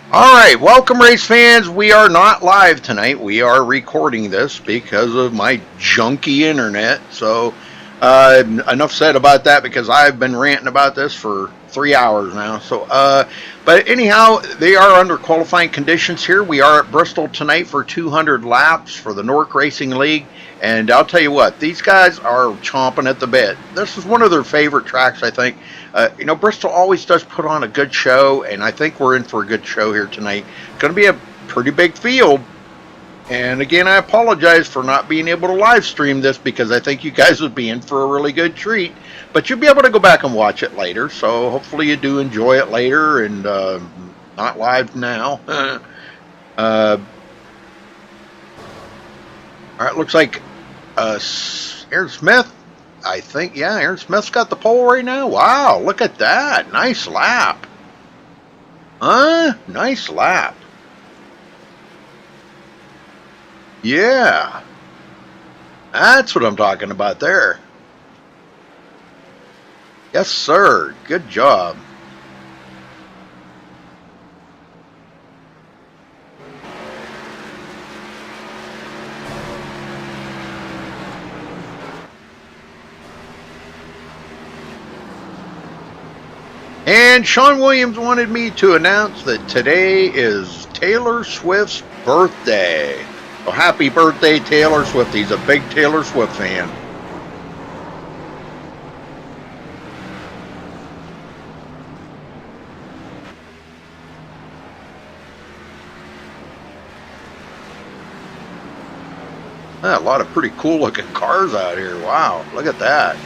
All right, welcome race fans. We are not live tonight. We are recording this because of my junky internet. So enough said about that because I've been ranting about this for 3 hours now. But anyhow, they are under qualifying conditions here. We are at Bristol tonight for 200 laps for the NORC Racing League. And I'll tell you what, these guys are chomping at the bit. This is one of their favorite tracks, I think. Bristol always does put on a good show, and I think we're in for a good show here tonight. It's going to be a pretty big field. And again, I apologize for not being able to live stream this because I think you guys would be in for a really good treat. But you'll be able to go back and watch it later. So hopefully you do enjoy it later and not live now. All right, looks like Aaron Smith. I think, yeah, Aaron Smith's got the pole right now. Wow, look at that. Nice lap. Nice lap. Yeah. That's what I'm talking about there. Yes, sir. Good job. And Sean Williams wanted me to announce that today is Taylor Swift's birthday. So happy birthday, Taylor Swift. He's a big Taylor Swift fan. A lot of pretty cool looking cars out here. Wow, look at that.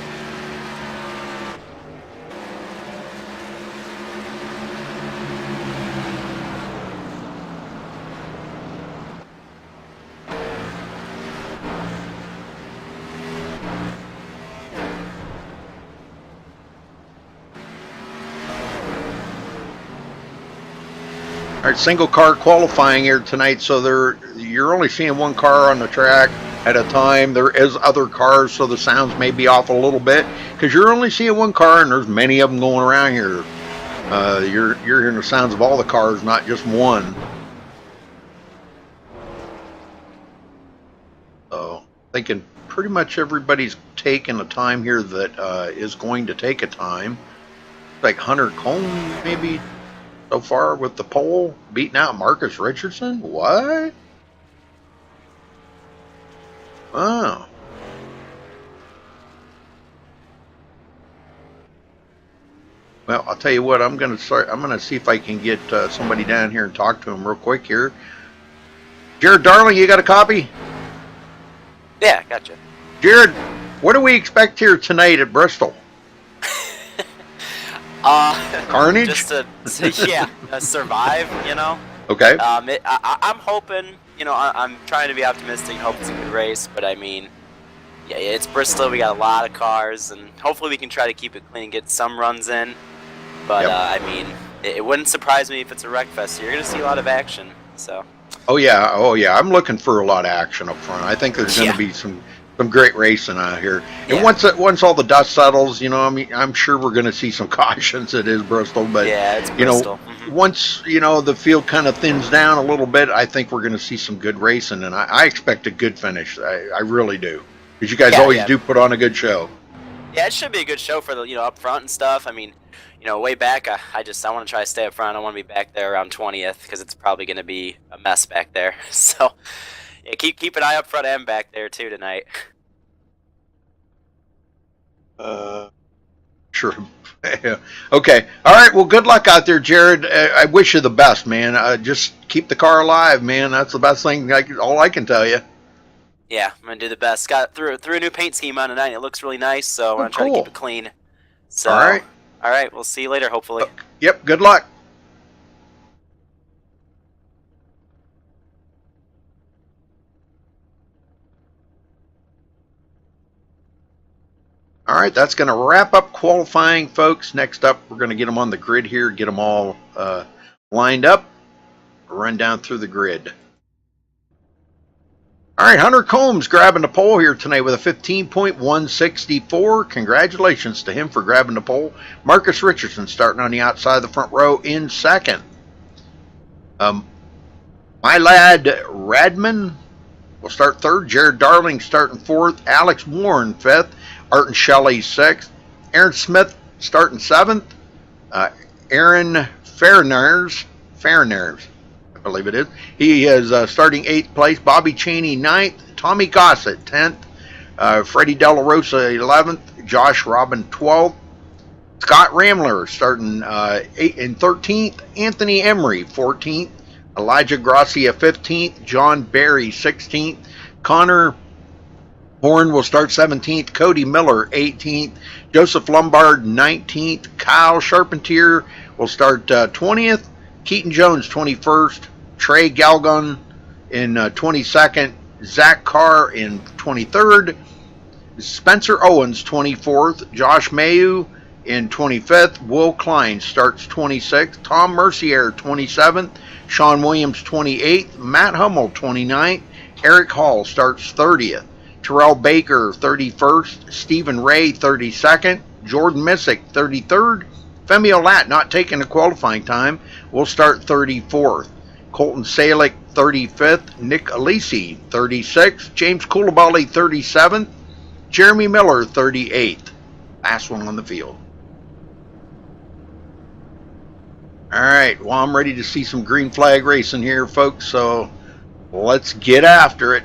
All right, single car qualifying here tonight, so you're only seeing one car on the track at a time. There is other cars, so the sounds may be off a little bit because you're only seeing one car, and there's many of them going around here. You're hearing the sounds of all the cars, not just one. So, thinking pretty much everybody's taking a time here that is going to take a time. Like Hunter Cone, maybe. So far with the pole, beating out Marcus Richardson? What? Wow. Well, I'll tell you what. I'm gonna see if I can get somebody down here and talk to him real quick here. Jared Darling, you got a copy? Yeah, gotcha. Jared, what do we expect here tonight at Bristol? Carnage? Just to survive, you know. Okay. I'm hoping, I'm trying to be optimistic and hope it's a good race, but I mean, yeah, it's Bristol. We got a lot of cars, and hopefully we can try to keep it clean and get some runs in. But Yep. I mean, it wouldn't surprise me if it's a wreck fest. You're gonna see a lot of action. So. Oh yeah. I'm looking for a lot of action up front. I think there's going to be some great racing out here. And Yeah. once all the dust settles, I'm sure we're going to see some cautions. It is Bristol, but Yeah, it's Bristol. Once the field kind of thins down a little bit, I think we're going to see some good racing, and I expect a good finish. I really do, because you guys always do put on a good show. Yeah, it should be a good show for the up front and stuff. I mean, way back, I want to try to stay up front. I want to be back there around 20th because it's probably going to be a mess back there. So, yeah, keep an eye up front and back there too tonight. Sure. Okay. All right. Well, good luck out there, Jared. I wish you the best, man. Just keep the car alive, man. That's the best thing. All I can tell you. Yeah, I'm gonna do the best. Got through a new paint scheme on tonight. And it looks really nice, so I'm gonna try to keep it clean. So, all right. All right. We'll see you later, hopefully. Yep. Good luck. All right, that's going to wrap up qualifying, folks. Next up, we're going to get them on the grid here, get them all lined up, run down through the grid. All right, Hunter Combs grabbing the pole here tonight with a 15.164. Congratulations to him for grabbing the pole. Marcus Richardson starting on the outside of the front row in second. Um, my lad Radman will start third. Jared Darling starting fourth. Alex Warren fifth. Art Shelley sixth. Aaron Smith starting seventh. Aaron Fairners, I believe it is. He is starting eighth place. Bobby Cheney ninth. Tommy Gossett 10th. Freddie De La Rosa 11th. Josh Robin 12th. Scott Ramler starting 8th and 13th. Anthony Emery 14th. Elijah Gracia 15th. John Barry 16th. Connor Horn will start 17th. Cody Miller 18th. Joseph Lombard 19th. Kyle Charpentier will start 20th. Keaton Jones 21st. Trey Galgon in 22nd. Zach Carr in 23rd. Spencer Owens 24th. Josh Mayu in 25th. Will Klein starts 26th. Tom Mercier 27th. Sean Williams 28th. Matt Hummel 29th. Eric Hall starts 30th. Terrell Baker 31st. Stephen Ray 32nd. Jordan Missick 33rd. Femi Olat, not taking the qualifying time, will start 34th. Colton Salick 35th. Nick Alisi 36th. James Koulibaly 37th. Jeremy Miller 38th. Last one on the field. Alright, well, I'm ready to see some green flag racing here, folks, so let's get after it.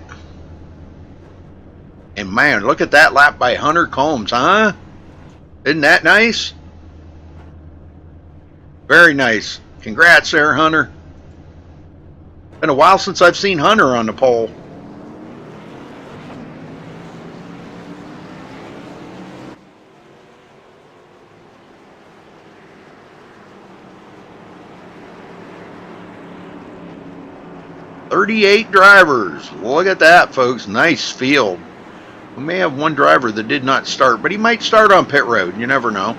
And man, look at that lap by Hunter Combs, huh? Isn't that nice? Very nice. Congrats there, Hunter. Been a while since I've seen Hunter on the pole. "38 drivers. Look at that, folks. Nice field. We may have one driver that did not start, but he might start on pit road. You never know.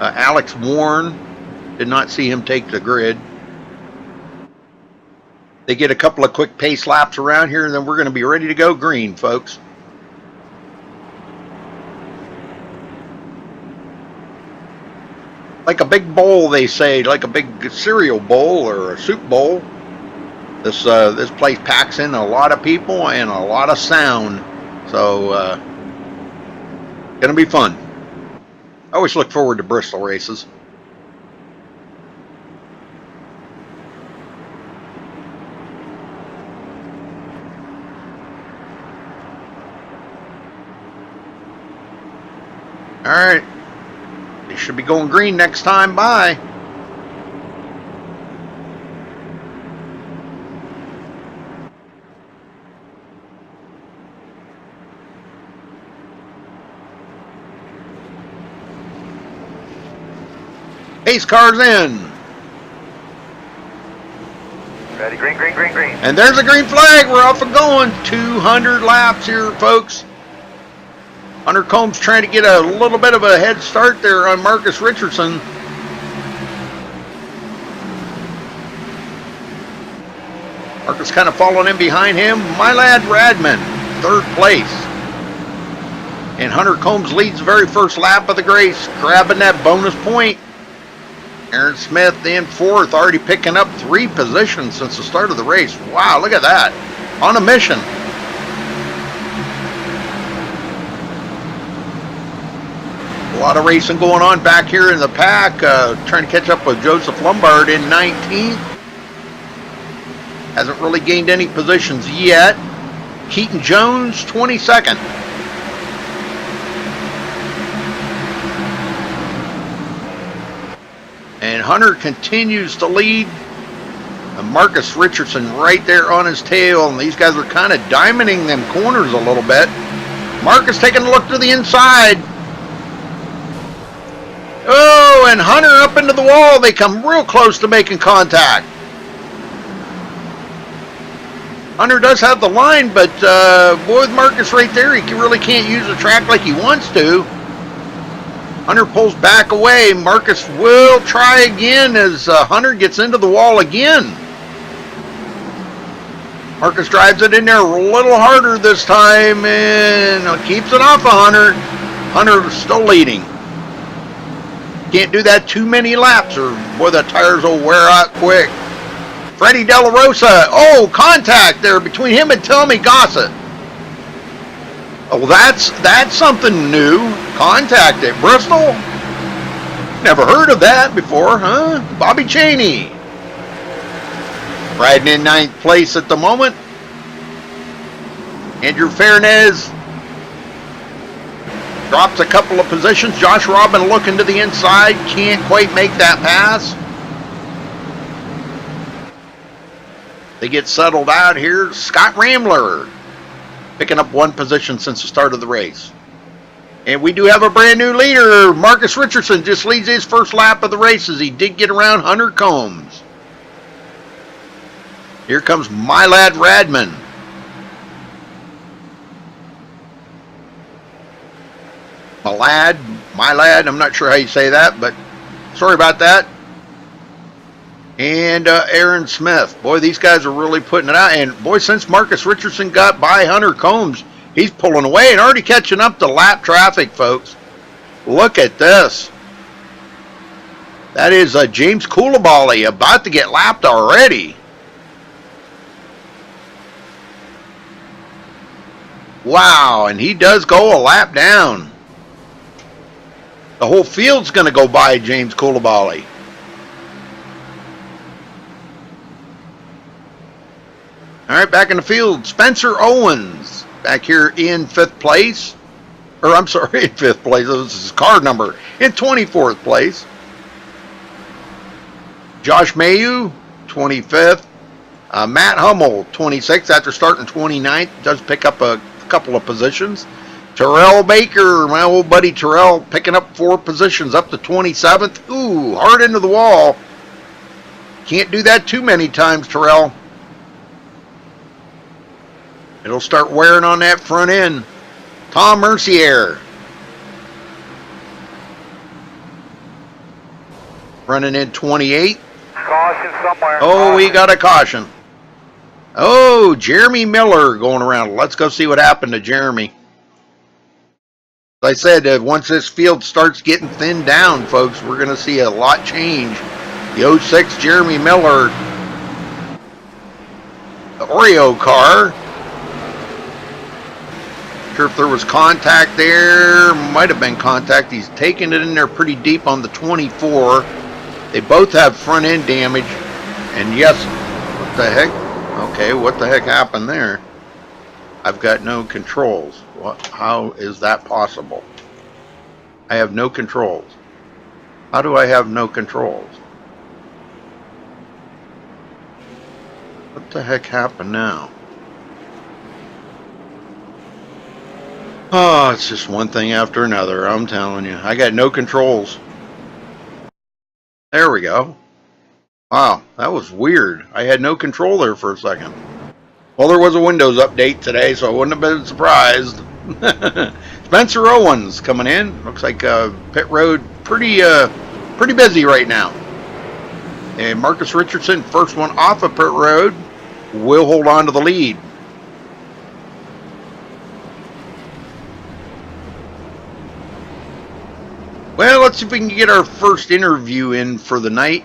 Alex Warren, did not see him take the grid. They get a couple of quick pace laps around here, and then we're going to be ready to go green, folks. Like a big bowl, they say, like a big cereal bowl or a soup bowl. This place packs in a lot of people and a lot of sound. So, gonna be fun. I always look forward to Bristol races. Alright. They should be going green next time. Bye. Pace car's in. Ready, green, green, green, green. And there's a green flag. We're off and going. 200 laps here, folks. Hunter Combs trying to get a little bit of a head start there on Marcus Richardson. Marcus kind of following in behind him. My lad Radman, third place. And Hunter Combs leads the very first lap of the race, grabbing that bonus point. Aaron Smith in fourth, already picking up 3 positions since the start of the race. Wow, look at that. On a mission. A lot of racing going on back here in the pack. Trying to catch up with Joseph Lombard in 19th. Hasn't really gained any positions yet. Keaton Jones, 22nd. And Hunter continues to lead. And Marcus Richardson right there on his tail. And these guys are kind of diamonding them corners a little bit. Marcus taking a look to the inside. Oh, and Hunter up into the wall. They come real close to making contact. Hunter does have the line, but boy, with Marcus right there, he really can't use the track like he wants to. Hunter pulls back away. Marcus will try again as Hunter gets into the wall again. Marcus drives it in there a little harder this time and keeps it off of Hunter. Hunter still leading. Can't do that too many laps or boy, the tires will wear out quick. Freddie De La Rosa. Oh, contact there between him and Tommy Gossett. Oh, that's something new. Contact at Bristol. Never heard of that before, huh? Bobby Cheney. Riding in 9th place at the moment. Andrew Fairnez drops a couple of positions. Josh Robin looking to the inside. Can't quite make that pass. They get settled out here. Scott Ramler picking up 1 position since the start of the race. And we do have a brand new leader. Marcus Richardson just leads his first lap of the race as he did get around Hunter Combs. Here comes my lad Radman. My lad, I'm not sure how you say that, but sorry about that. And Aaron Smith. Boy, these guys are really putting it out. And boy, since Marcus Richardson got by Hunter Combs, he's pulling away and already catching up to lap traffic, folks. Look at this. That is James Coulibaly about to get lapped already. Wow, and he does go a lap down. The whole field's going to go by James Coulibaly. All right, back in the field, Spencer Owens back here in 5th place. Or I'm sorry, in 5th place. This is his car number. In 24th place. Josh Mayu, 25th. Matt Hummel, 26th after starting 29th. Does pick up a couple of positions. Terrell Baker, my old buddy Terrell, picking up 4 positions up to 27th. Ooh, hard into the wall. Can't do that too many times, Terrell. It'll start wearing on that front end. Tom Mercier running in 28. Caution somewhere. Oh, we got a caution. Oh, Jeremy Miller going around. Let's go see what happened to Jeremy. As I said, once this field starts getting thinned down, folks, we're going to see a lot change. The 06 Jeremy Miller, the Oreo car. Sure if there was contact there. Might have been contact. He's taking it in there pretty deep on the 24. They both have front end damage. And yes, what the heck? Okay, what the heck happened there? I've got no controls. How is that possible? I have no controls. How do I have no controls? What the heck happened now? Oh, it's just one thing after another, I'm telling you. I got no controls. There we go. Wow, that was weird. I had no control there for a second. Well, there was a Windows update today, so I wouldn't have been surprised. Spencer Owens coming in. Looks like pit road pretty busy right now. And Marcus Richardson, first one off of pit road, will hold on to the lead. Well, let's see if we can get our first interview in for the night.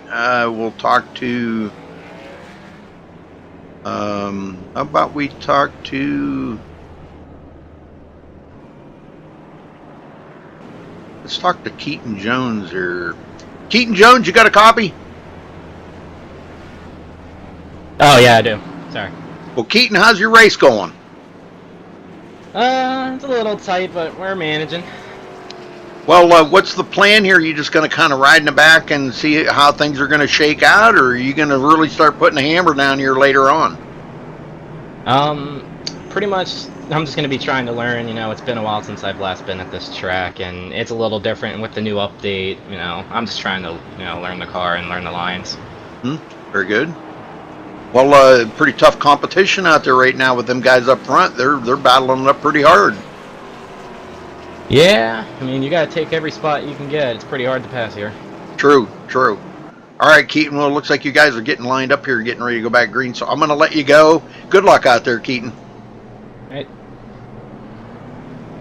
We'll talk to... how about we talk to... Let's talk to Keaton Jones here. Keaton Jones, you got a copy? Oh, yeah, I do. Sorry. Well, Keaton, how's your race going? It's a little tight, but we're managing. Well, what's the plan here? Are you just going to kind of ride in the back and see how things are going to shake out, or are you going to really start putting the hammer down here later on? Pretty much, I'm just going to be trying to learn. You know, it's been a while since I've last been at this track, and it's a little different with the new update. You know, I'm just trying to, learn the car and learn the lines. Very good. Well, pretty tough competition out there right now with them guys up front. They're battling it up pretty hard. Yeah, I mean, you got to take every spot you can get. It's pretty hard to pass here. True. All right, Keaton, well, it looks like you guys are getting lined up here, getting ready to go back green, so I'm going to let you go. Good luck out there, Keaton. Right.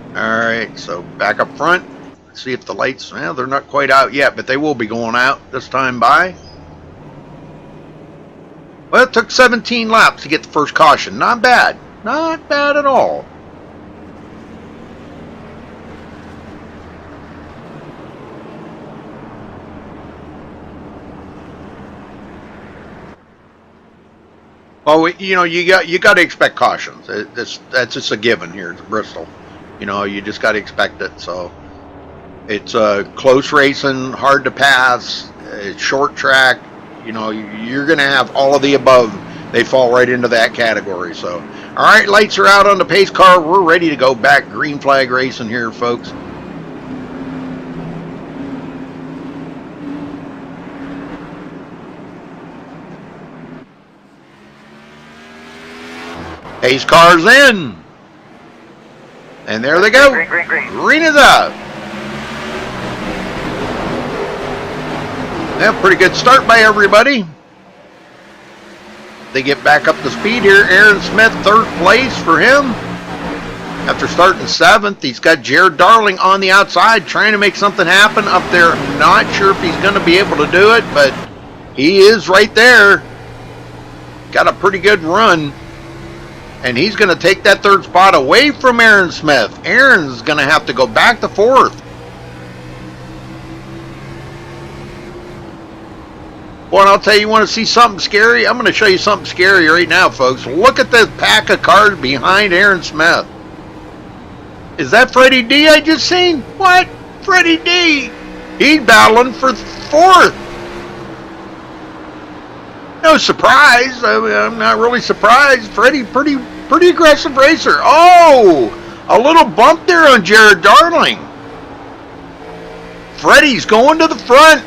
All right, so back up front. Let's see if the lights, well, they're not quite out yet, but they will be going out this time by. Well, it took 17 laps to get the first caution. Not bad. Not bad at all. Well, you know, you got to expect cautions. That's just a given here at Bristol. You know, you just got to expect it. So it's close racing, hard to pass, it's short track. You know, you're going to have all of the above. They fall right into that category. So, all right, lights are out on the pace car. We're ready to go back green flag racing here, folks. Pace car's in. And there they go. Green. Green is up. Yeah, pretty good start by everybody. They get back up to speed here. Aaron Smith, 3rd place for him. After starting 7th, he's got Jared Darling on the outside trying to make something happen up there. Not sure if he's going to be able to do it, but he is right there. Got a pretty good run. And he's going to take that 3rd spot away from Aaron Smith. Aaron's going to have to go back to 4th. Well, I'll tell you, want to see something scary? I'm going to show you something scary right now, folks. Look at this pack of cars behind Aaron Smith. Is that Freddie D I just seen? What? Freddie D. He's battling for 4th. No surprise. I'm not really surprised. Freddie, pretty aggressive racer. Oh, a little bump there on Jared Darling. Freddie's going to the front.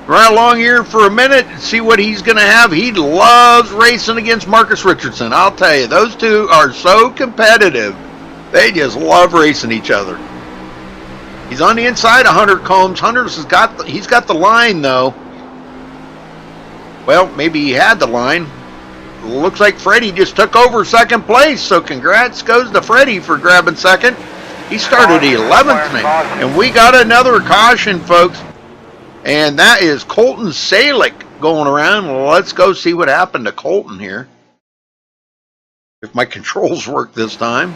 Right along here for a minute and see what he's going to have. He loves racing against Marcus Richardson. I'll tell you, those two are so competitive. They just love racing each other. He's on the inside of Hunter Combs. He's got the line though. Well, maybe he had the line. Looks like Freddie just took over 2nd place. So congrats goes to Freddie for grabbing 2nd. He started 11th, and we got another caution, folks. And that is Colton Salick going around. Well, let's go see what happened to Colton here. If my controls work this time.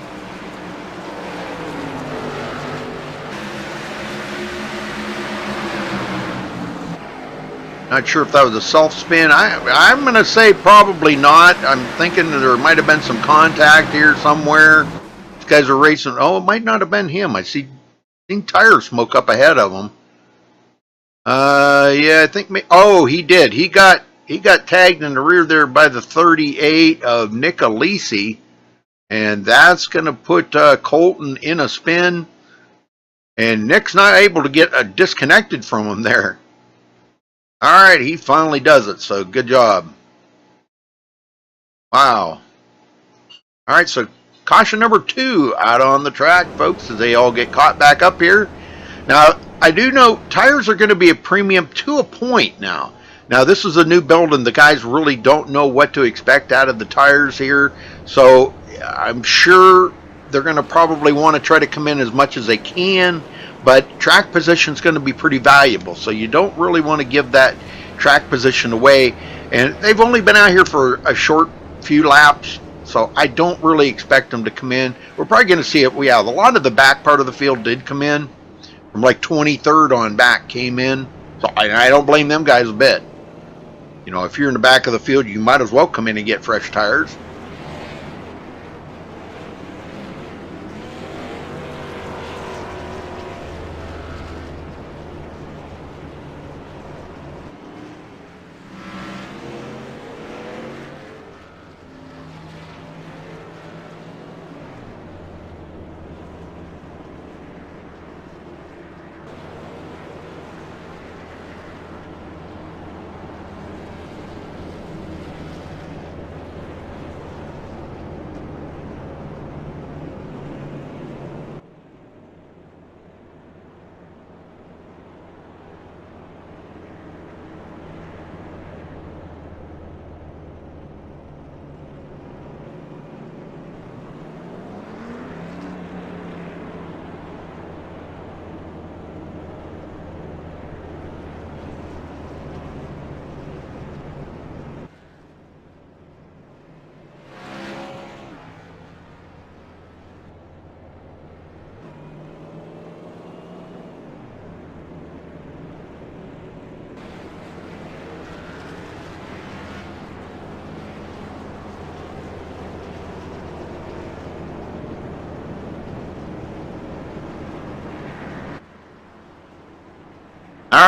Not sure if that was a self-spin. I'm going to say probably not. I'm thinking that there might have been some contact here somewhere. These guys are racing. Oh, it might not have been him. I seen tire smoke up ahead of him. Yeah, I think. Oh, he did. He got tagged in the rear there by the 38 of Nick Alisi, and that's going to put Colton in a spin. And Nick's not able to get disconnected from him there. All right, he finally does it. So good job. Wow. All right, so caution number 2 out on the track, folks, as they all get caught back up here. Now, I do know tires are going to be a premium to a point now. Now, this is a new build, and the guys really don't know what to expect out of the tires here. So I'm sure they're going to probably want to try to come in as much as they can. But track position is going to be pretty valuable. So you don't really want to give that track position away. And they've only been out here for a short few laps. So I don't really expect them to come in. We're probably going to see it. Yeah, a lot of the back part of the field did come in. From like 23rd on back came in. So I don't blame them guys a bit. You know, if you're in the back of the field, you might as well come in and get fresh tires.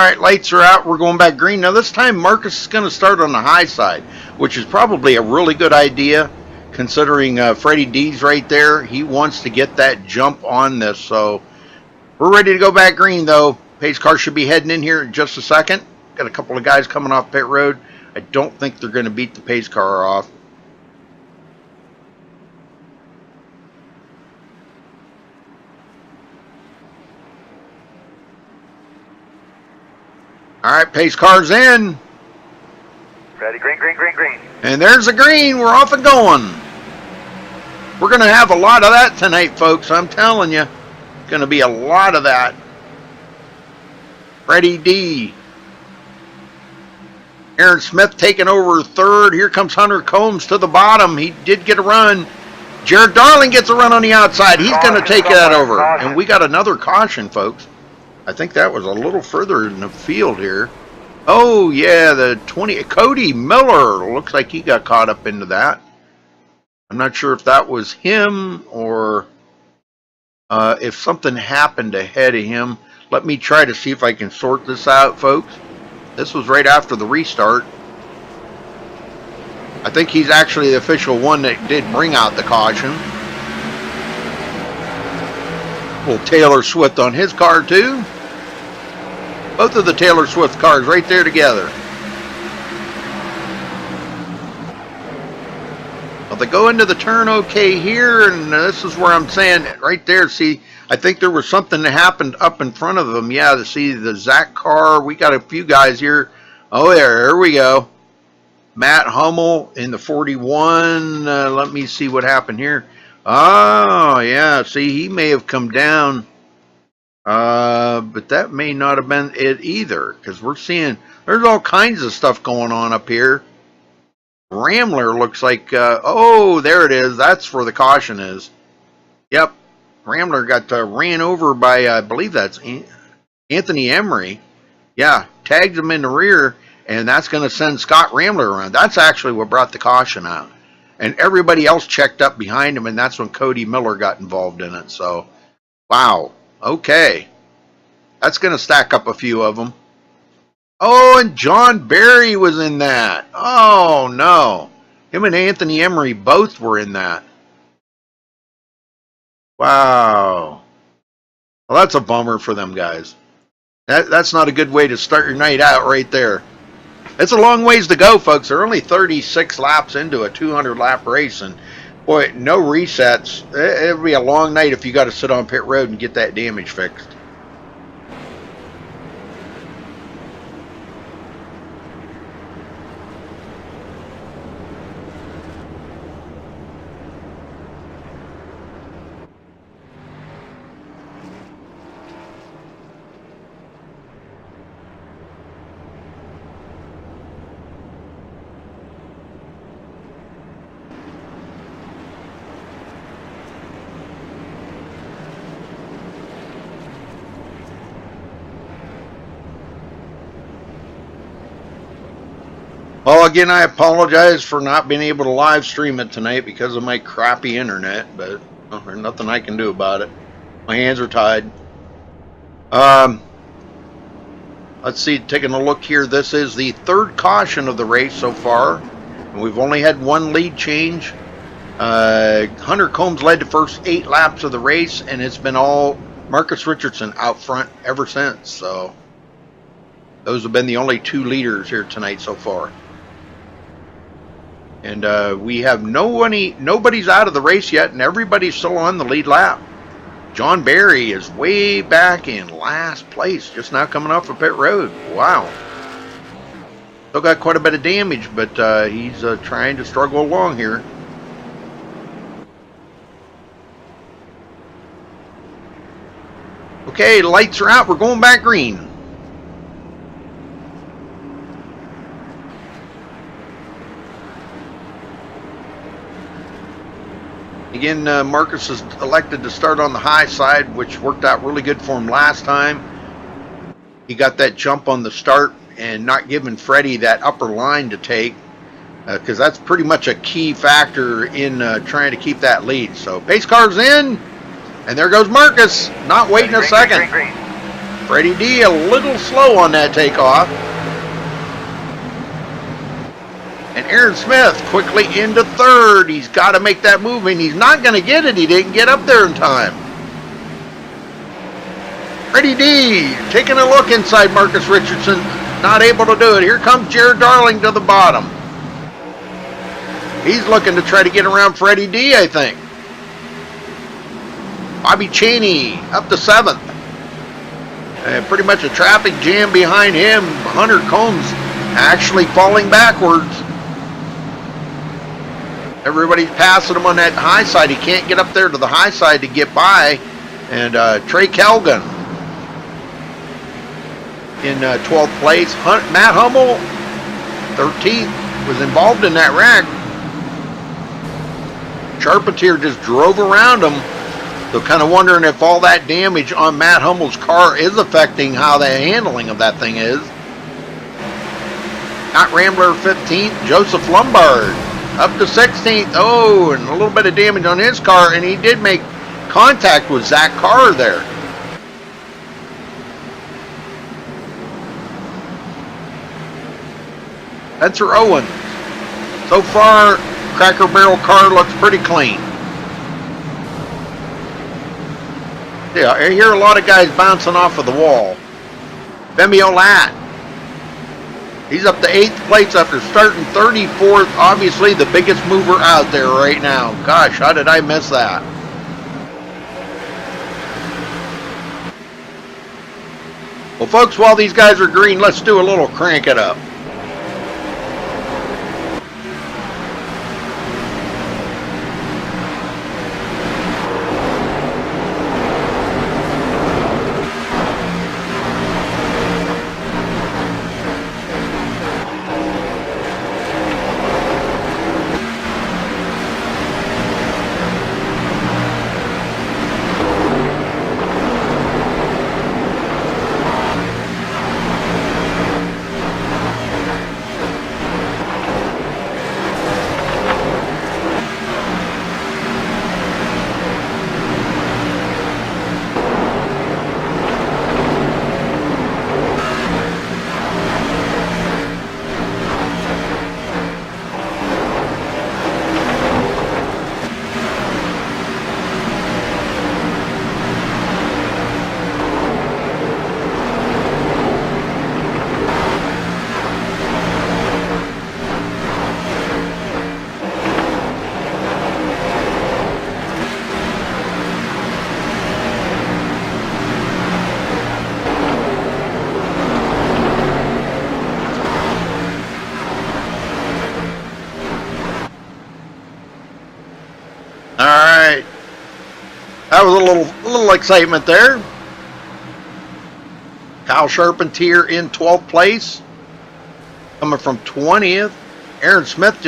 right, lights are out. We're going back green. Now this time Marcus is going to start on the high side, which is probably a really good idea considering Freddie D's right there. He wants to get that jump on this. So we're ready to go back green though. Pace car should be heading in here in just a second. Got a couple of guys coming off pit road. I don't think they're going to beat the pace car off. All right, pace car's in. Ready, green, green, green, green. And there's the green. We're off and going. We're going to have a lot of that tonight, folks. I'm telling you. Going to be a lot of that. Freddie D. Aaron Smith taking over third. Here comes Hunter Combs to the bottom. He did get a run. Jared Darling gets a run on the outside. He's going to take that over. And we got another caution, folks. I think that was a little further in the field here. Oh, yeah, the 20. Cody Miller. Looks like he got caught up into that. I'm not sure if that was him or if something happened ahead of him. Let me try to see if I can sort this out, folks. This was right after the restart. I think he's actually the official one that did bring out the caution. Little Taylor Swift on his car, too. Both of the Taylor Swift cars right there together. Well, they go into the turn okay here, and this is where I'm saying right there. See, I think there was something that happened up in front of them. Yeah, to see the Zach car. We got a few guys here. Oh, there we go. Matt Hummel in the 41. Let me see what happened here. Oh, yeah. See, he may have come down. But that may not have been it either, because we're seeing there's all kinds of stuff going on up here. Ramler looks like, oh, there it is. That's where the caution is. Yep. Ramler got ran over by, I believe that's Anthony Emery. Yeah, tagged him in the rear, and that's going to send Scott Ramler around. That's actually what brought the caution out. And everybody else checked up behind him, and that's when Cody Miller got involved in it. So, wow. Okay. That's going to stack up a few of them. Oh, and John Barry was in that. Oh, no. Him and Anthony Emery both were in that. Wow. Well, that's a bummer for them guys. That's not a good way to start your night out right there. It's a long ways to go, folks. They're only 36 laps into a 200-lap race, and boy, no resets. It'll be a long night if you got to sit on pit road and get that damage fixed. Well, again, I apologize for not being able to live stream it tonight because of my crappy internet, but well, there's nothing I can do about it. My hands are tied. Let's see, taking a look here. This is the third caution of the race so far, and we've only had one lead change. Hunter Combs led the first 8 laps of the race, and it's been all Marcus Richardson out front ever since. So those have been the only 2 leaders here tonight so far. And we have nobody's out of the race yet, and everybody's still on the lead lap. John Barry is way back in last place, just now coming off of pit road. Wow. Still got quite a bit of damage, but he's trying to struggle along here. Okay, lights are out. We're going back green. Again, Marcus is elected to start on the high side, which worked out really good for him last time. He got that jump on the start and not giving Freddie that upper line to take, because that's pretty much a key factor in trying to keep that lead. So pace car's in, and there goes Marcus, not waiting a second. Green. Freddie D a little slow on that takeoff. And Aaron Smith quickly into third. He's got to make that move, and he's not going to get it. He didn't get up there in time. Freddie D taking a look inside Marcus Richardson. Not able to do it. Here comes Jared Darling to the bottom. He's looking to try to get around Freddie D, I think. Bobby Cheney up to 7th. And pretty much a traffic jam behind him. Hunter Combs actually falling backwards. Everybody's passing him on that high side. He can't get up there to the high side to get by. And Trey Kelgan in 12th place. Matt Hummel, 13th, was involved in that wreck. Charpentier just drove around him. So kind of wondering if all that damage on Matt Hummel's car is affecting how the handling of that thing is. Scott Rambler 15th. Joseph Lombard up to 16th. Oh, and a little bit of damage on his car, and he did make contact with Zach Carr there. Spencer Owens. So far, Cracker Barrel car looks pretty clean. Yeah, I hear a lot of guys bouncing off of the wall. Femi Olat. He's up to 8th place after starting 34th. Obviously the biggest mover out there right now. Gosh, how did I miss that? Well, folks, while these guys are green, let's do a little crank it up. Alright. That was a little excitement there. Kyle Charpentier in 12th place. Coming from 20th. Aaron Smith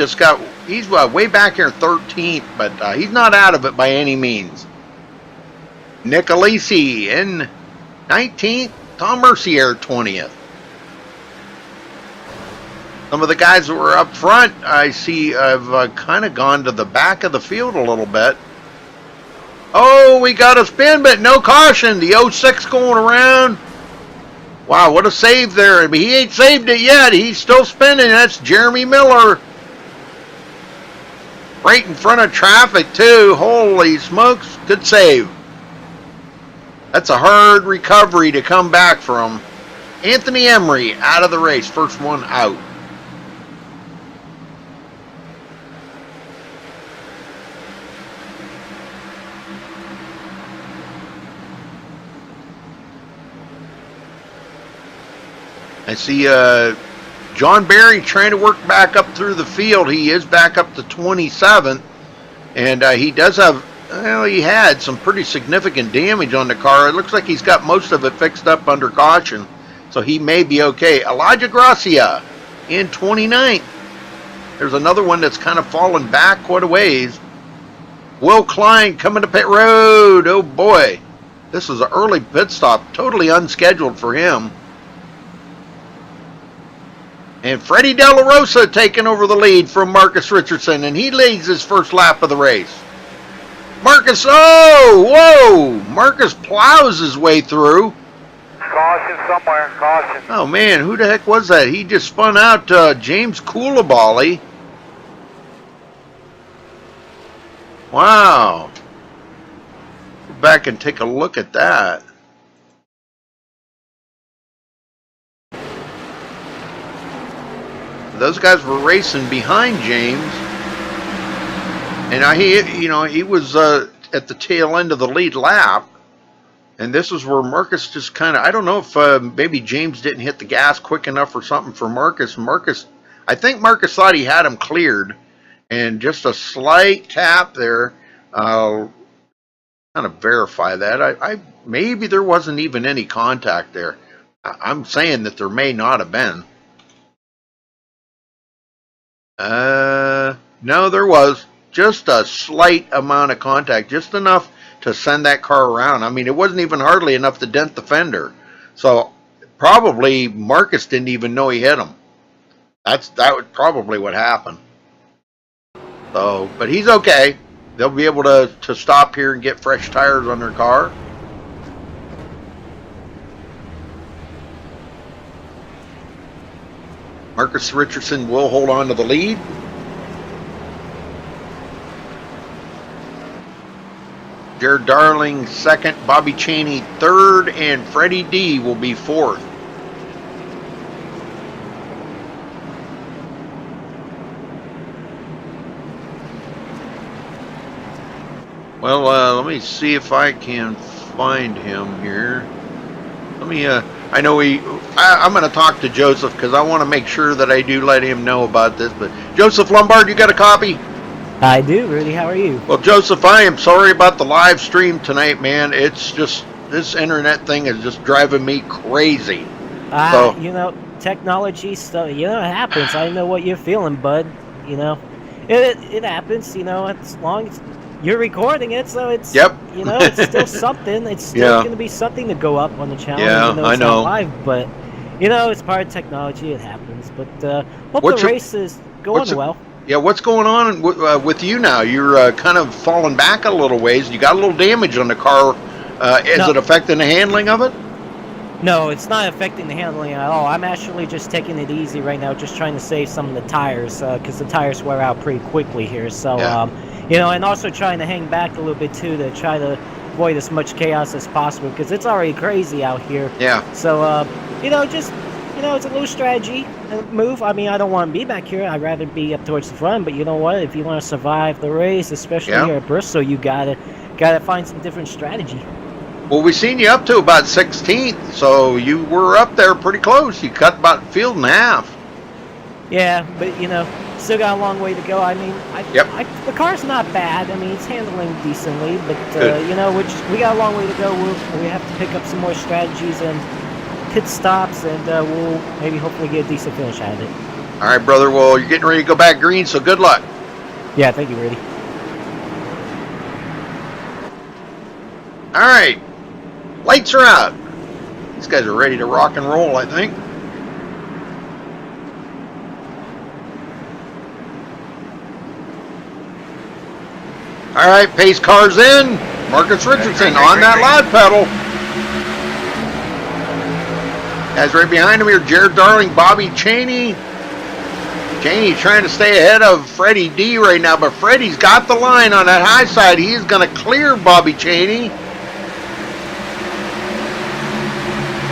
he's way back here 13th, but he's not out of it by any means. Nick Alisi in 19th. Tom Mercier 20th. Some of the guys that were up front, I see have kind of gone to the back of the field a little bit. Oh, we got a spin, but no caution. The 06 going around. Wow, what a save there. But he ain't saved it yet. He's still spinning. That's Jeremy Miller. Right in front of traffic, too. Holy smokes. Good save. That's a hard recovery to come back from. Anthony Emery out of the race. First one out. I see John Barry trying to work back up through the field. He is back up to 27th. And he does have, well, he had some pretty significant damage on the car. It looks like he's got most of it fixed up under caution. So he may be okay. Elijah Gracia in 29th. There's another one that's kind of fallen back quite a ways. Will Klein coming to pit road. Oh boy. This is an early pit stop. Totally unscheduled for him. And Freddie De La Rosa taking over the lead from Marcus Richardson, and he leads his first lap of the race. Marcus, oh, whoa! Marcus plows his way through. Car Caution somewhere. Caution. Oh man, who the heck was that? He just spun out James Coulibaly. Wow. Go back and take a look at that. Those guys were racing behind James, and he was at the tail end of the lead lap, and this is where Marcus just kind of, I don't know if maybe James didn't hit the gas quick enough or something for Marcus. I think Marcus thought he had him cleared, and just a slight tap there. Kind of verify that. I maybe there wasn't even any contact there. I'm saying that there may not have been. No, there was just a slight amount of contact, just enough to send that car around. I mean, it wasn't even hardly enough to dent the fender. So probably Marcus didn't even know he hit him. That was probably what happened. So, but he's okay. They'll be able to stop here and get fresh tires on their car. Marcus Richardson will hold on to the lead. Jared Darling second, Bobby Chaney third, and Freddie D will be fourth. Well, let me see if I can find him here. Let me, I know I'm going to talk to Joseph because I want to make sure that I do let him know about this. But Joseph Lombard, you got a copy? I do, Rudy. How are you? Well, Joseph, I am sorry about the live stream tonight, man. It's just, this internet thing is just driving me crazy. So, you know, technology stuff, it happens. I know what you're feeling, bud. It happens, as long as you're recording it, so it's, yep. It's still something. It's still going to be something to go up on the channel, even though it's not live. But, it's part of technology. It happens. But hope the race is going well. Yeah, what's going on with you now? You're kind of falling back a little ways. You got a little damage on the car. Is it affecting the handling of it? No, it's not affecting the handling at all. I'm actually just taking it easy right now, just trying to save some of the tires, because the tires wear out pretty quickly here. So, and also trying to hang back a little bit, too, to try to avoid as much chaos as possible, because it's already crazy out here. Yeah. So, it's a little strategy move. I mean, I don't want to be back here. I'd rather be up towards the front. But you know what? If you want to survive the race, especially here at Bristol, you gotta find some different strategy. Well, we seen you up to about 16th, so you were up there pretty close. You cut about a field and a half. Yeah, but still got a long way to go. I mean, the car's not bad. I mean, it's handling decently, but we got a long way to go. We have to pick up some more strategies and pit stops, and we'll maybe hopefully get a decent finish out of it. All right, brother. Well, you're getting ready to go back green, so good luck. Yeah, thank you, Rudy. All right. Lights are out. These guys are ready to rock and roll, I think. All right, pace car's in. Marcus Richardson on that loud pedal. Guys right behind him here, Jared Darling, Bobby Chaney. Chaney trying to stay ahead of Freddie D right now, but Freddie's got the line on that high side. He is going to clear Bobby Chaney.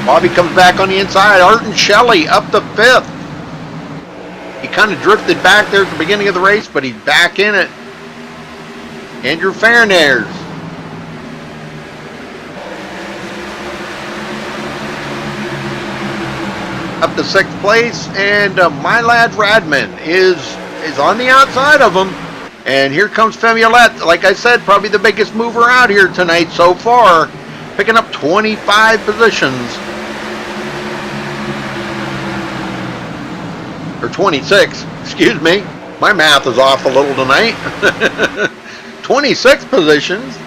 Bobby comes back on the inside. Arden Shelley up to 5th. He kind of drifted back there at the beginning of the race, but he's back in it. Andrew Fairnaires. Up to 6th place, and my lad Radman is on the outside of him. And here comes Femiolette. Like I said, probably the biggest mover out here tonight so far, picking up 25 positions. Or 26, excuse me. My math is off a little tonight. 26 positions.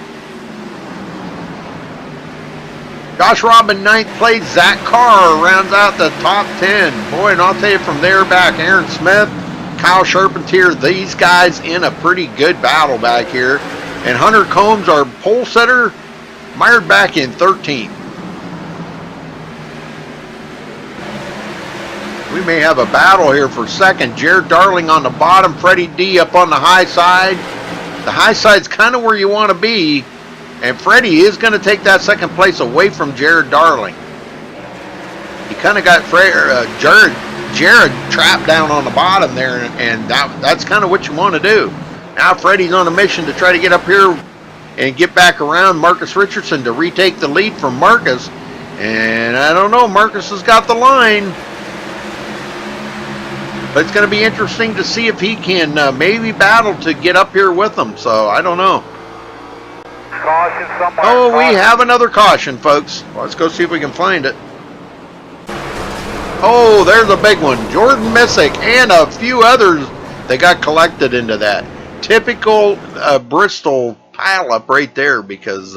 Josh Robin, 9th place. Zach Carr rounds out the top 10. Boy, and I'll tell you from there back, Aaron Smith, Kyle Charpentier, these guys in a pretty good battle back here. And Hunter Combs, our pole setter, mired back in 13th. We may have a battle here for second. Jared Darling on the bottom, Freddie D up on the high side. The high side's kind of where you want to be, and Freddie is going to take that second place away from Jared Darling. He kind of got Jared trapped down on the bottom there, and that's kind of what you want to do. Now Freddie's on a mission to try to get up here and get back around Marcus Richardson to retake the lead from Marcus. And I don't know, Marcus has got the line. But it's going to be interesting to see if he can maybe battle to get up here with them. So I don't know. Caution somewhere. Oh, we Caution. have another caution, folks. Let's go see if we can find it. Oh, there's a big one. Jordan Missick and a few others that got collected into that. Typical Bristol pileup right there, because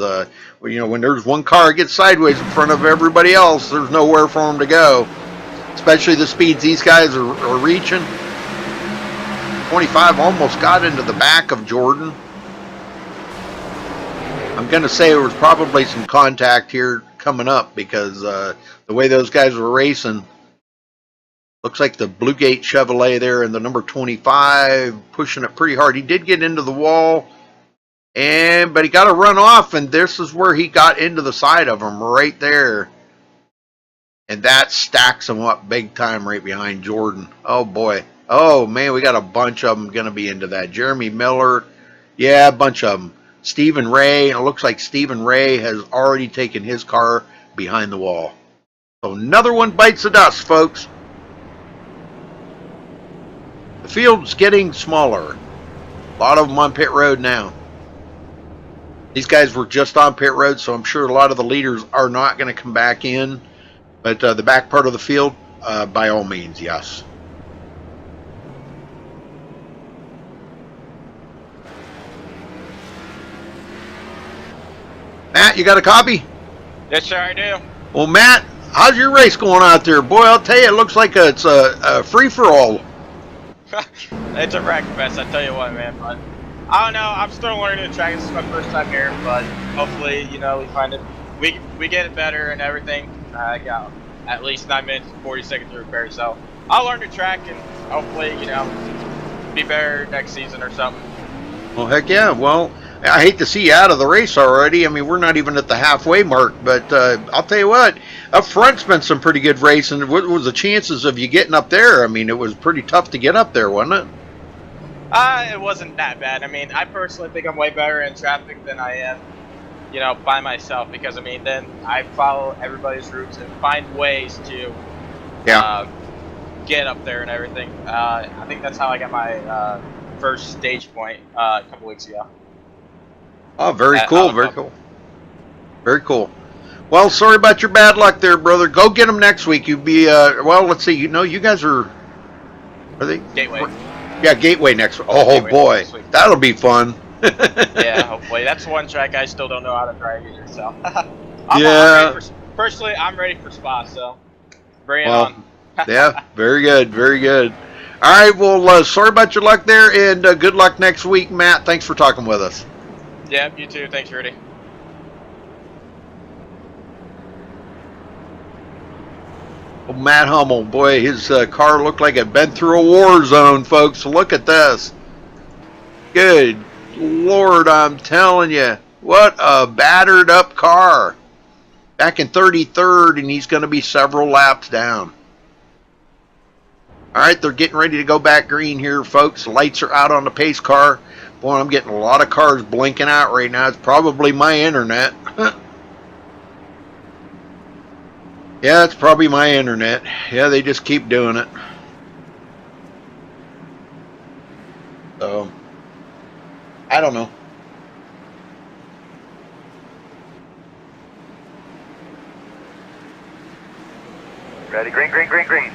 you know, when there's one car gets sideways in front of everybody else, there's nowhere for them to go. Especially the speeds these guys are reaching. 25 almost got into the back of Jordan. I'm going to say there was probably some contact here coming up, because the way those guys were racing. Looks like the Bluegate Chevrolet there and the number 25 pushing it pretty hard. He did get into the wall, but he got to run off, and this is where he got into the side of him right there. And that stacks him up big time right behind Jordan. Oh, boy. Oh, man, we got a bunch of them going to be into that. Jeremy Miller. Yeah, a bunch of them. Stephen Ray. It looks like Stephen Ray has already taken his car behind the wall. So another one bites the dust, folks. The field's getting smaller. A lot of them on pit road now. These guys were just on pit road, so I'm sure a lot of the leaders are not going to come back in. But the back part of the field, by all means, yes. Matt, you got a copy? Yes, sir, I do. Well, Matt, how's your race going out there? Boy, I'll tell you, it looks like it's a free-for-all. It's a wreck fest, I tell you what, man. But I don't know. I'm still learning the track. This is my first time here, but hopefully, you know, we find it. We get it better and everything. I got at least 9 minutes and 40 seconds to repair, so I'll learn the track and hopefully, you know, be better next season or something. Well, heck yeah. Well, I hate to see you out of the race already. I mean, we're not even at the halfway mark, but I'll tell you what, up front's been some pretty good racing. What was the chances of you getting up there? I mean, it was pretty tough to get up there, wasn't it? It wasn't that bad. I mean, I personally think I'm way better in traffic than I am, you know, by myself, because I mean, then I follow everybody's routes and find ways to get up there and everything. I think that's how I got my first stage point a couple weeks ago. Oh, very cool, very cool. Very cool. Well, sorry about your bad luck there, brother. Go get them next week. You'd be, well, let's see. You know, you guys are they? Gateway. Yeah, Gateway next week. Oh, Gateway boy. next week. That'll be fun. Yeah, hopefully. That's one track I still don't know how to drive either, so. Personally, I'm ready for Spa, so bring it on. Yeah, very good, very good. All right, well, sorry about your luck there, and good luck next week, Matt. Thanks for talking with us. Yeah, you too. Thanks, Rudy. Oh, Matt Hummel, boy, his car looked like it had been through a war zone, folks. Look at this. Good Lord, I'm telling you. What a battered up car. Back in 33rd, and he's going to be several laps down. All right, they're getting ready to go back green here, folks. The lights are out on the pace car. Boy, I'm getting a lot of cars blinking out right now. It's probably my internet. Yeah, it's probably my internet. Yeah, they just keep doing it. So, I don't know. Ready, green, green, green, green.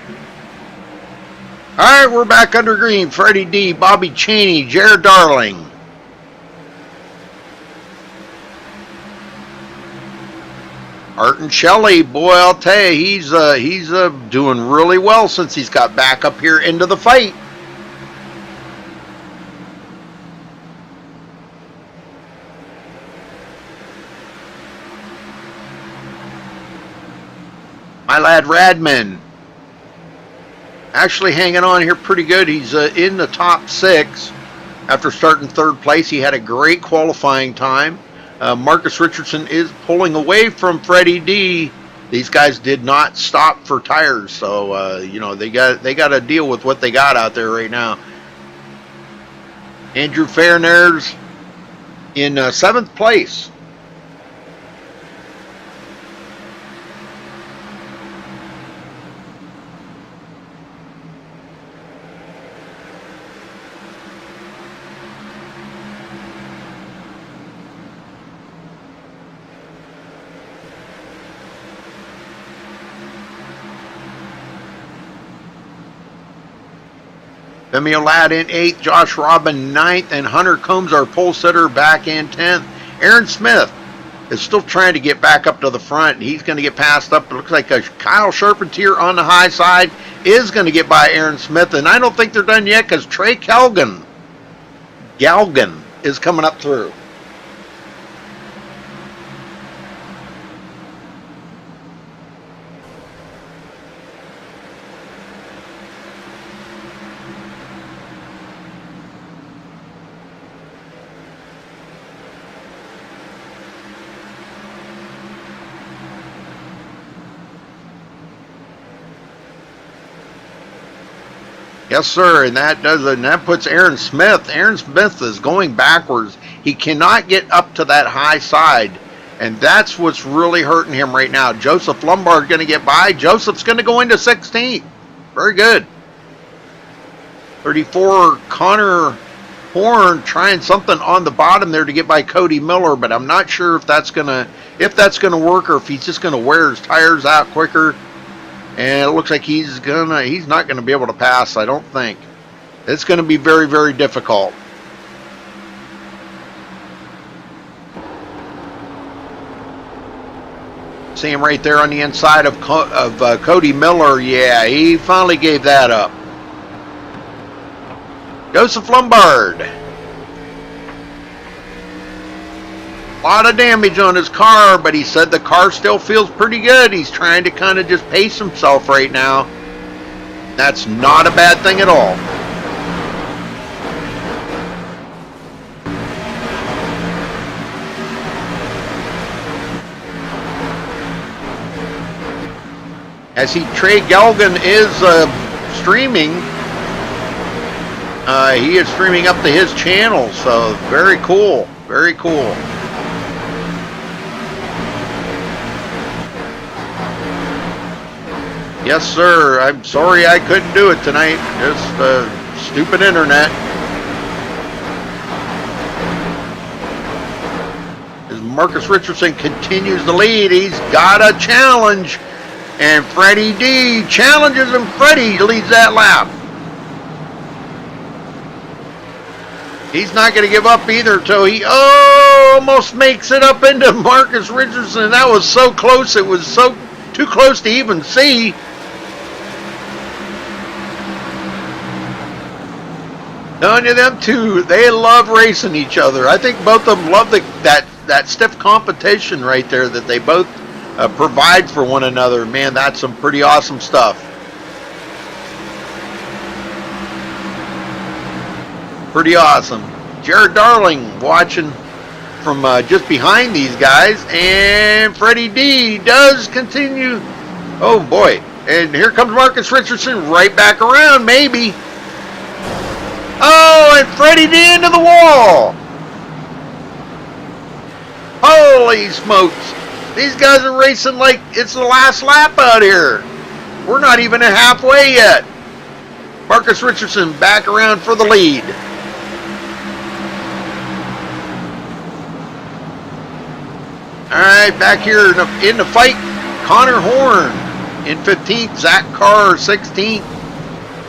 All right, we're back under green. Freddie D, Bobby Cheney, Jared Darling. Art and Shelley, boy, I'll tell you, he's doing really well since he's got back up here into the fight. My lad Radman. actually hanging on here pretty good. He's in the top 6 after starting 3rd place. He had a great qualifying time. Marcus Richardson is pulling away from Freddie D. These guys did not stop for tires, so you know, they got to deal with what they got out there right now. Andrew Fairnair's in 7th place. Femi Ladd in 8th, Josh Robin 9th, and Hunter Combs, our pole sitter, back in 10th. Aaron Smith is still trying to get back up to the front. He's going to get passed up. It looks like Kyle Charpentier on the high side is going to get by Aaron Smith, and I don't think they're done yet because Trey Galgan is coming up through. Yes, sir, and that puts Aaron Smith. Aaron Smith is going backwards. He cannot get up to that high side, and that's what's really hurting him right now. Joseph Lombard going to get by. Joseph's going to go into 16th. Very good. 34, Connor Horn trying something on the bottom there to get by Cody Miller, but I'm not sure if that's gonna work or if he's just gonna wear his tires out quicker. And it looks like he's not gonna be able to pass, I don't think. It's gonna be very, very difficult. See him right there on the inside of Cody Miller. Yeah, he finally gave that up. Joseph Lombard. A lot of damage on his car, but he said the car still feels pretty good. He's trying to kind of just pace himself right now. That's not a bad thing at all. As Trey Galgan is streaming, he is streaming up to his channel, so very cool, very cool. Yes, sir. I'm sorry I couldn't do it tonight. Just stupid internet. As Marcus Richardson continues to lead, he's got a challenge. And Freddie D challenges him. Freddie leads that lap. He's not going to give up either, so he almost makes it up into Marcus Richardson. That was so close. It was so too close to even see. None of them two, they love racing each other. I think both of them love that stiff competition right there that they both provide for one another. Man, that's some pretty awesome stuff. Pretty awesome. Jared Darling watching from just behind these guys, and Freddie D does continue. Oh boy, and here comes Marcus Richardson right back around, maybe. Oh, and Freddie D into the wall. Holy smokes. These guys are racing like it's the last lap out here. We're not even halfway yet. Marcus Richardson back around for the lead. All right, back here in the fight, Connor Horn in 15th, Zach Carr 16th.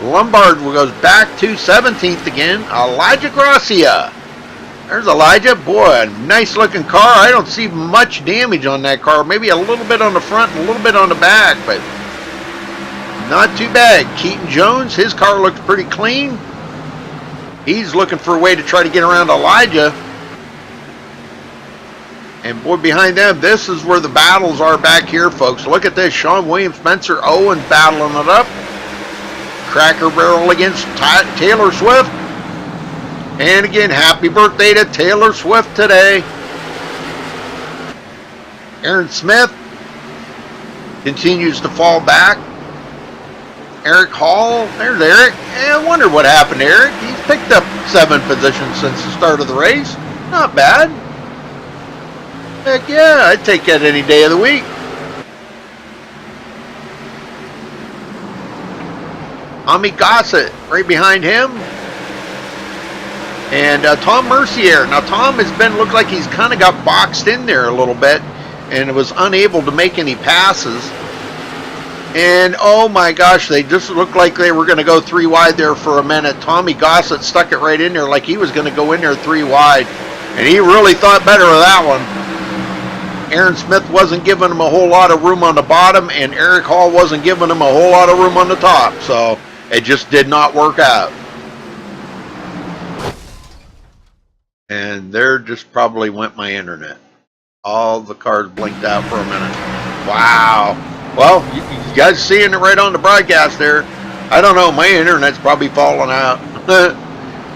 Lombard goes back to 17th again. Elijah Gracia. There's Elijah. Boy, a nice looking car. I don't see much damage on that car. Maybe a little bit on the front and a little bit on the back, but not too bad. Keaton Jones, his car looks pretty clean. He's looking for a way to try to get around Elijah. And boy, behind them, this is where the battles are back here, folks. Look at this. Sean Williams, Spencer Owens battling it up. Cracker Barrel against Taylor Swift. And again, happy birthday to Taylor Swift today. Aaron Smith continues to fall back. Eric Hall, there's Eric. I wonder what happened to Eric. He's picked up 7 positions since the start of the race. Not bad. Heck yeah, I'd take that any day of the week. Tommy Gossett right behind him. And Tom Mercier. Now Tom looked like he's kind of got boxed in there a little bit and was unable to make any passes. And oh my gosh, they just looked like they were going to go 3 wide there for a minute. Tommy Gossett stuck it right in there like he was going to go in there 3 wide. And he really thought better of that one. Aaron Smith wasn't giving him a whole lot of room on the bottom, and Eric Hall wasn't giving him a whole lot of room on the top. So it just did not work out. And there just probably went my internet. All the cars blinked out for a minute. Wow. Well, you guys seeing it right on the broadcast there. I don't know, my internet's probably falling out.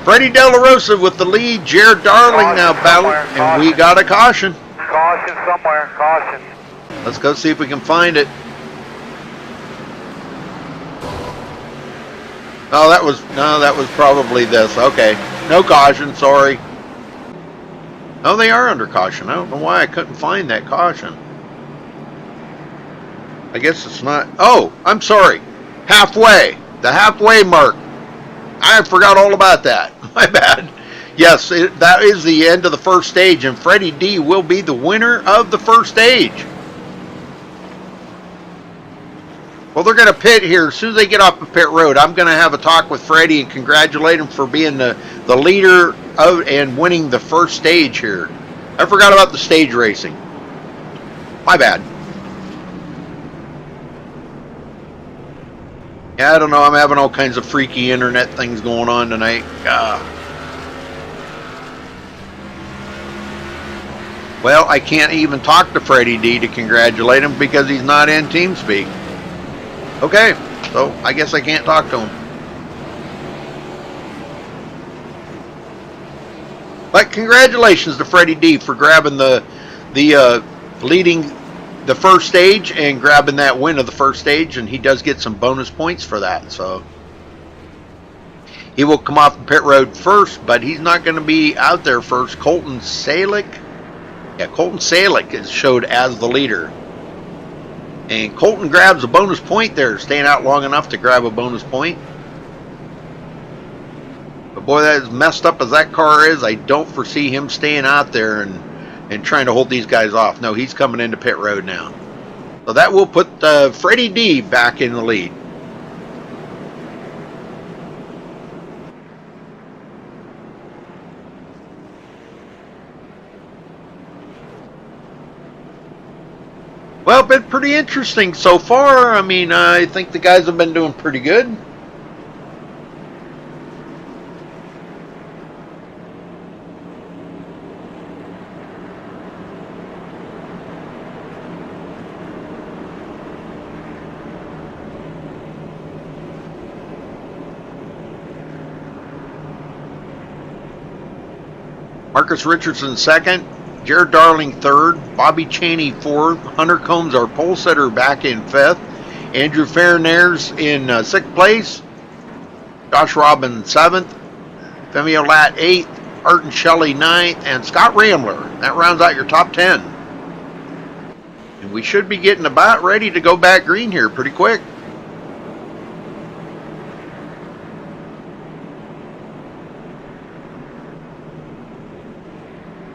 Freddie De La Rosa with the lead. Jared Darling now battling, and we got a caution. Caution somewhere, caution. Let's go see if we can find it. Oh, that was probably this. Okay, no caution, sorry. Oh, they are under caution. I don't know why I couldn't find that caution. I guess it's not. Oh, I'm sorry. Halfway. The halfway mark. I forgot all about that. My bad. Yes, that is the end of the first stage, and Freddie D will be the winner of the first stage. Well, they're going to pit here. As soon as they get off the pit road, I'm going to have a talk with Freddie and congratulate him for being the leader of and winning the first stage here. I forgot about the stage racing. My bad. Yeah, I don't know. I'm having all kinds of freaky internet things going on tonight. Well, I can't even talk to Freddie D to congratulate him because he's not in TeamSpeak. Okay, so I guess I can't talk to him. But congratulations to Freddie D for grabbing the leading the first stage and grabbing that win of the first stage, and he does get some bonus points for that. So he will come off the pit road first, but he's not going to be out there first. Colton Salick, Colton Salick is showed as the leader, and Colton grabs a bonus point there, staying out long enough to grab a bonus point. But boy, that as messed up as that car is, I don't foresee him staying out there and trying to hold these guys off. No, he's coming into pit road now. So that will put Freddie D back in the lead. Well, been pretty interesting so far. I mean, I think the guys have been doing pretty good. Marcus Richardson second, Jared Darling third, Bobby Chaney fourth, Hunter Combs, our pole setter, back in fifth, Andrew Fairnaires in sixth place, Josh Robbins seventh, Femio Lat eighth, Arden Shelley ninth, and Scott Rambler. That rounds out your top 10. And we should be getting about ready to go back green here pretty quick.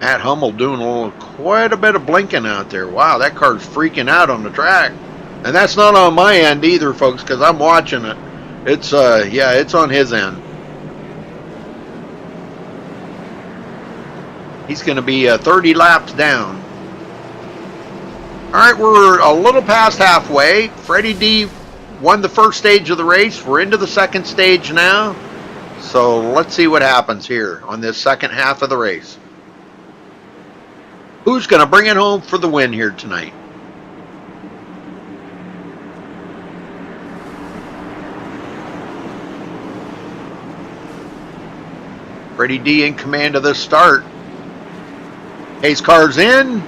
Matt Hummel doing quite a bit of blinking out there. Wow, that car's freaking out on the track. And that's not on my end either, folks, because I'm watching it. It's, yeah, it's on his end. He's going to be 30 laps down. All right, we're a little past halfway. Freddie D won the first stage of the race. We're into the second stage now. So let's see what happens here on this second half of the race. Who's going to bring it home for the win here tonight? Freddie D in command of this start. Pace car's in.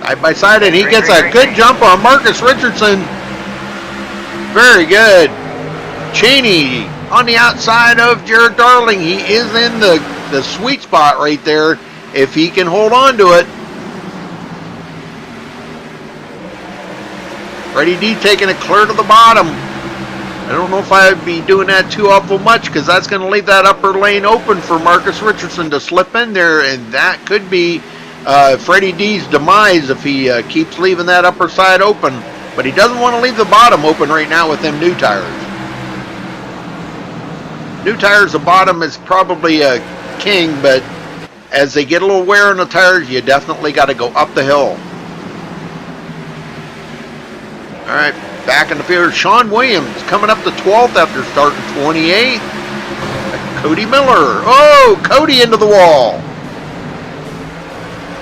Side by side, and he gets a good jump on Marcus Richardson. Very good. Cheney on the outside of Jared Darling. He is in the sweet spot right there if he can hold on to it. Freddie D taking it clear to the bottom. I don't know if I'd be doing that too awful much because that's going to leave that upper lane open for Marcus Richardson to slip in there, and that could be Freddie D's demise if he keeps leaving that upper side open. But he doesn't want to leave the bottom open right now with them new tires. New tires, the bottom is probably a king, but as they get a little wear on the tires, you definitely got to go up the hill. All right, back in the field, Sean Williams coming up to 12th after starting 28th. Cody Miller. Oh, Cody into the wall.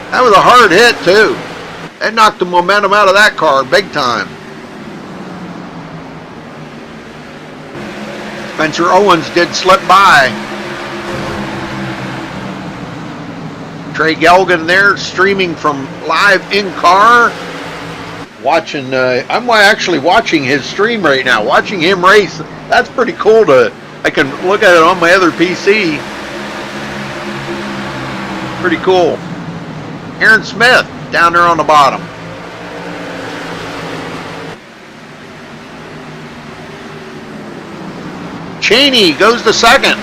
That was a hard hit, too. That knocked the momentum out of that car big time. Spencer Owens did slip by. Trey Gelgan there streaming from live in car. Watching, I'm actually watching his stream right now, watching him race. That's pretty cool I can look at it on my other PC. Pretty cool. Aaron Smith down there on the bottom. Cheney goes to second.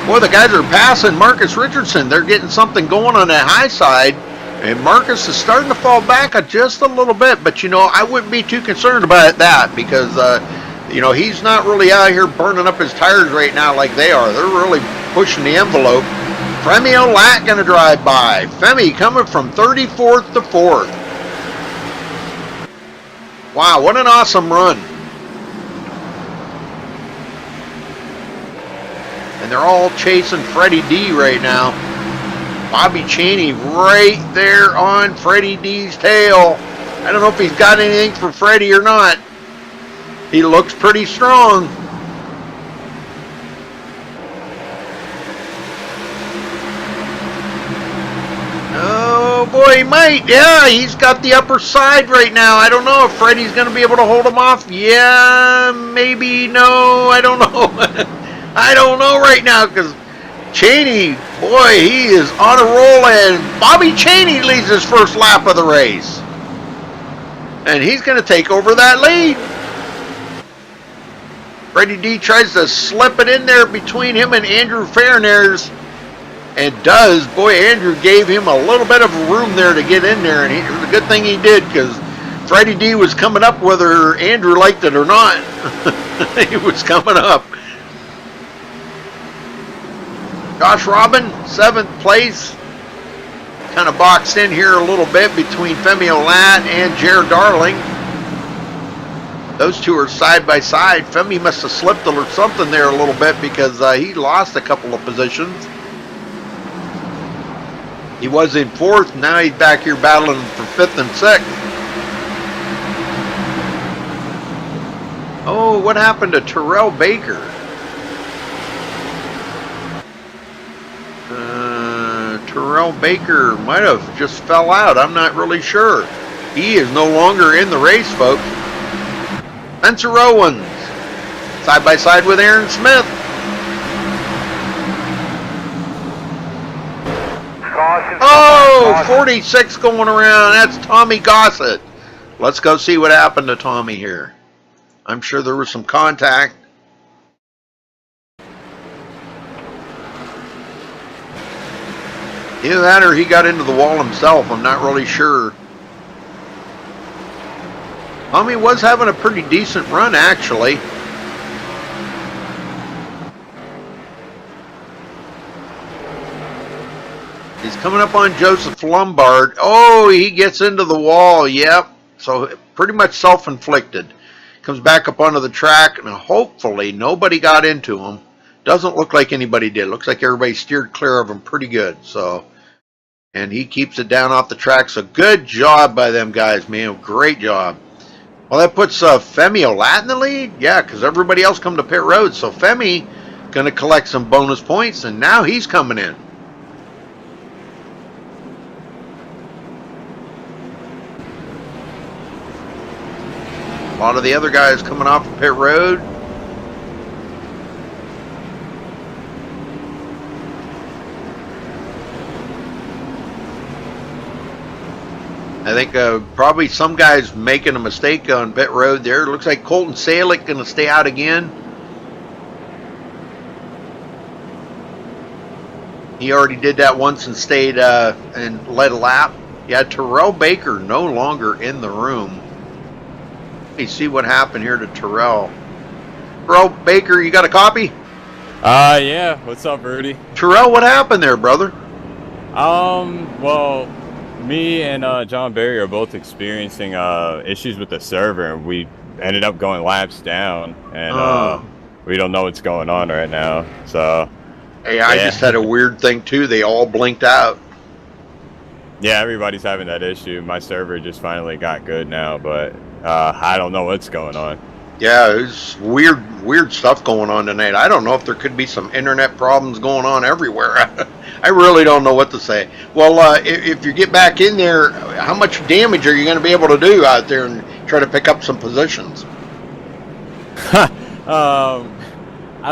Boy, the guys are passing Marcus Richardson. They're getting something going on that high side. And Marcus is starting to fall back just a little bit. But, you know, I wouldn't be too concerned about that because, you know, he's not really out here burning up his tires right now like they are. They're really pushing the envelope. Femi Olat going to drive by. Femi coming from 34th to 4th. Wow, what an awesome run. And they're all chasing Freddie D right now. Bobby Cheney right there on Freddie D's tail. I don't know if he's got anything for Freddie or not. He looks pretty strong. Oh boy, he might. Yeah, he's got the upper side right now. I don't know if Freddie's going to be able to hold him off. Yeah, maybe, no, I don't know. I don't know right now because Cheney, boy, he is on a roll, and Bobby Cheney leads his first lap of the race. And he's going to take over that lead. Freddie D tries to slip it in there between him and Andrew Fairnares, and does. Boy, Andrew gave him a little bit of room there to get in there, and it was a good thing he did because Freddie D was coming up whether Andrew liked it or not. He was coming up. Josh Robin, 7th place. Kind of boxed in here a little bit between Femi Olat and Jared Darling. Those two are side by side. Femi must have slipped or something there a little bit because he lost a couple of positions. He was in 4th. Now he's back here battling for 5th and 6th. Oh, what happened to Terrell Baker? Terrell Baker might have just fell out. I'm not really sure. He is no longer in the race, folks. Spencer Owens, side by side with Aaron Smith. Oh, 46 going around. That's Tommy Gossett. Let's go see what happened to Tommy here. I'm sure there was some contact. Either that or he got into the wall himself. I'm not really sure. Tommy was having a pretty decent run, actually. He's coming up on Joseph Lombard. Oh, he gets into the wall. Yep. So pretty much self-inflicted. Comes back up onto the track, and hopefully nobody got into him. Doesn't look like anybody did. Looks like everybody steered clear of him pretty good. So, and he keeps it down off the track. So good job by them guys, man. Great job. Well, that puts Femi Olat in the lead. Yeah, because everybody else come to pit road. So Femi Going to collect some bonus points, and now he's coming in. A lot of the other guys coming off of pit road. I think probably some guys making a mistake on pit road there. Looks like Colton Salick going to stay out again. He already did that once and stayed and led a lap. Yeah, Terrell Baker no longer in the room. Let me see what happened here to Terrell. Terrell Baker, you got a copy? Yeah. What's up, Rudy? Terrell, what happened there, brother? Well, me and John Barry are both experiencing issues with the server, and we ended up going laps down, and we don't know what's going on right now. So, hey, I just had a weird thing too. They all blinked out. Yeah, everybody's having that issue. My server just finally got good now, but I don't know what's going on. Yeah, there's weird stuff going on tonight. I don't know if there could be some internet problems going on everywhere. I really don't know what to say. Well, if you get back in there, how much damage are you going to be able to do out there and try to pick up some positions? I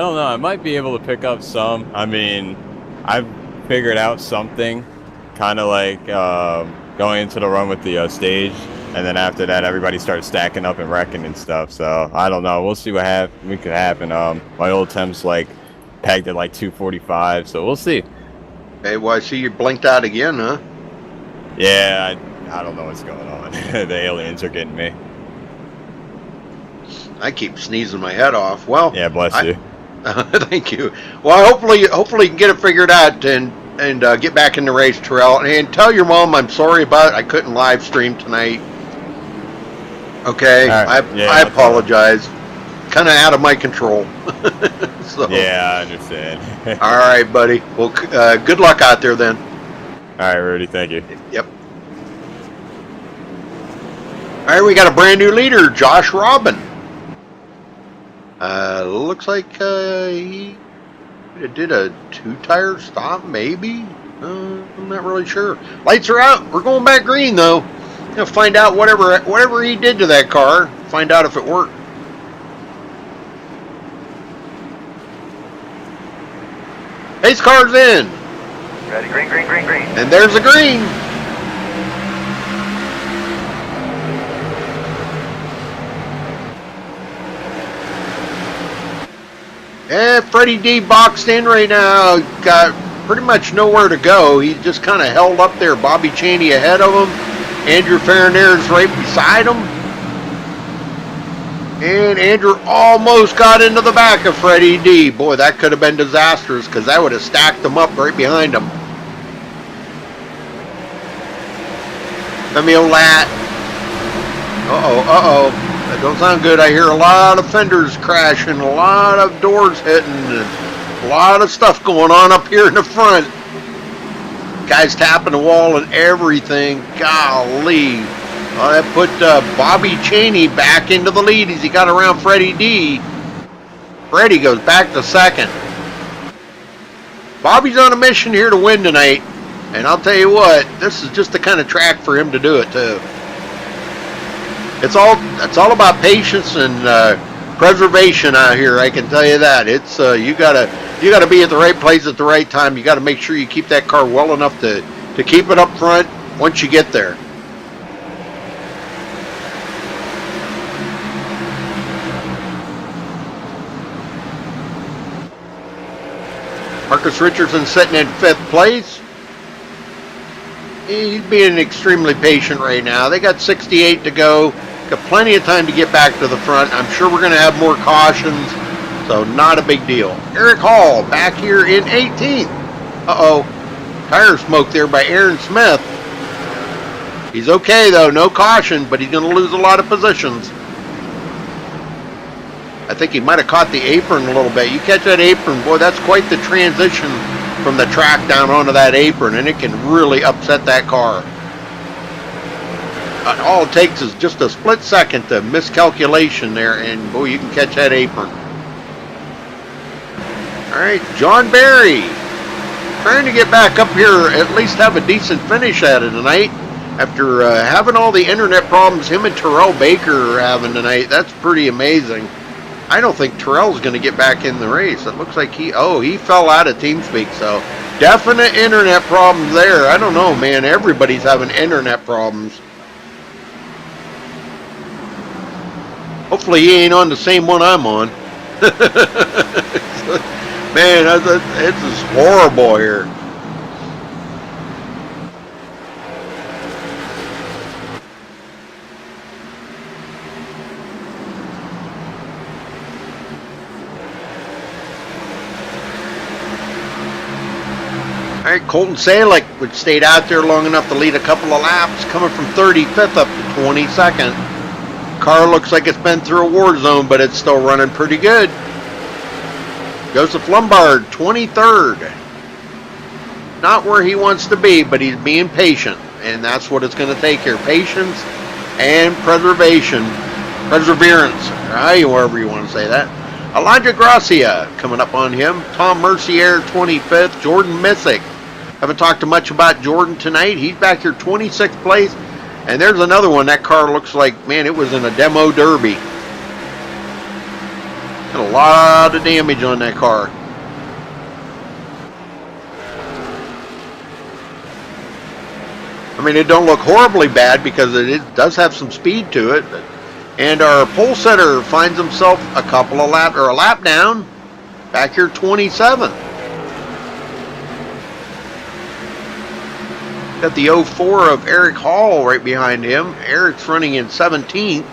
don't know. I might be able to pick up some. I mean, I've figured out something, kind of like going into the run with the stage. And then after that, everybody started stacking up and wrecking and stuff. So I don't know. We'll see what could happen. My old temp's like pegged at like 245. So we'll see. Hey, well, I see you blinked out again, huh? Yeah, I don't know what's going on. The aliens are getting me. I keep sneezing my head off. Well, yeah, bless you. Thank you. Well, hopefully you can get it figured out and get back in the race, Terrell. And tell your mom I'm sorry about it. I couldn't live stream tonight. Okay, right. I apologize. Kind of out of my control. So. Yeah, I understand. All right, buddy. Well, good luck out there then. All right, Rudy. Thank you. Yep. All right, we got a brand new leader, Josh Robin. Looks like he did a 2-tire stop, maybe. I'm not really sure. Lights are out. We're going back green though. Gonna find out whatever he did to that car. Find out if it worked. Pace car's in. Ready, green, green, green, green. And there's a green. Yeah, Freddie D boxed in right now. Got pretty much nowhere to go. He just kind of held up there. Bobby Chaney ahead of him. Andrew Farinair's right beside him. And Andrew almost got into the back of Freddie D. Boy, that could have been disastrous because that would have stacked them up right behind him. Femi Olat. Uh-oh. That don't sound good. I hear a lot of fenders crashing, a lot of doors hitting, and a lot of stuff going on up here in the front. Guys tapping the wall and everything. Golly. Well, that put Bobby Chaney back into the lead as he got around Freddie D. Freddie goes back to second. Bobby's on a mission here to win tonight. And I'll tell you what, this is just the kind of track for him to do it too. It's all about patience and preservation out here. I can tell you that. It's you gotta be at the right place at the right time. You got to make sure you keep that car well enough to keep it up front once you get there. Marcus Richardson sitting in 5th place. He's being extremely patient right now. They got 68 to go. Got plenty of time to get back to the front. I'm sure we're going to have more cautions, so not a big deal. Eric Hall back here in 18th. Uh-oh. Tire smoke there by Aaron Smith. He's okay, though. No caution, but he's going to lose a lot of positions. I think he might have caught the apron a little bit. You catch that apron, boy, that's quite the transition from the track down onto that apron, and it can really upset that car. All it takes is just a split second to miscalculation there, and boy, you can catch that apron. All right, John Barry. Trying to get back up here, at least have a decent finish at it tonight. After having all the internet problems him and Terrell Baker are having tonight. That's pretty amazing. I don't think Terrell's going to get back in the race. It looks like he fell out of TeamSpeak, so definite internet problems there. I don't know, man. Everybody's having internet problems. Hopefully he ain't on the same one I'm on. Man, it's just horrible here. All right, Colton Salick, which stayed out there long enough to lead a couple of laps, coming from 35th up to 22nd. Car looks like it's been through a war zone, but it's still running pretty good. Joseph Lombard, 23rd. Not where he wants to be, but he's being patient, and that's what it's going to take here. Patience and perseverance, or however you want to say that. Elijah Gracia coming up on him. Tom Mercier, 25th. Jordan Missick. Haven't talked too much about Jordan tonight. He's back here 26th place. And there's another one. That car looks like, man, it was in a demo derby. Got a lot of damage on that car. I mean, it don't look horribly bad because it does have some speed to it. And our pole setter finds himself a lap down. Back here 27th. Got the 04 of Eric Hall right behind him. Eric's running in 17th.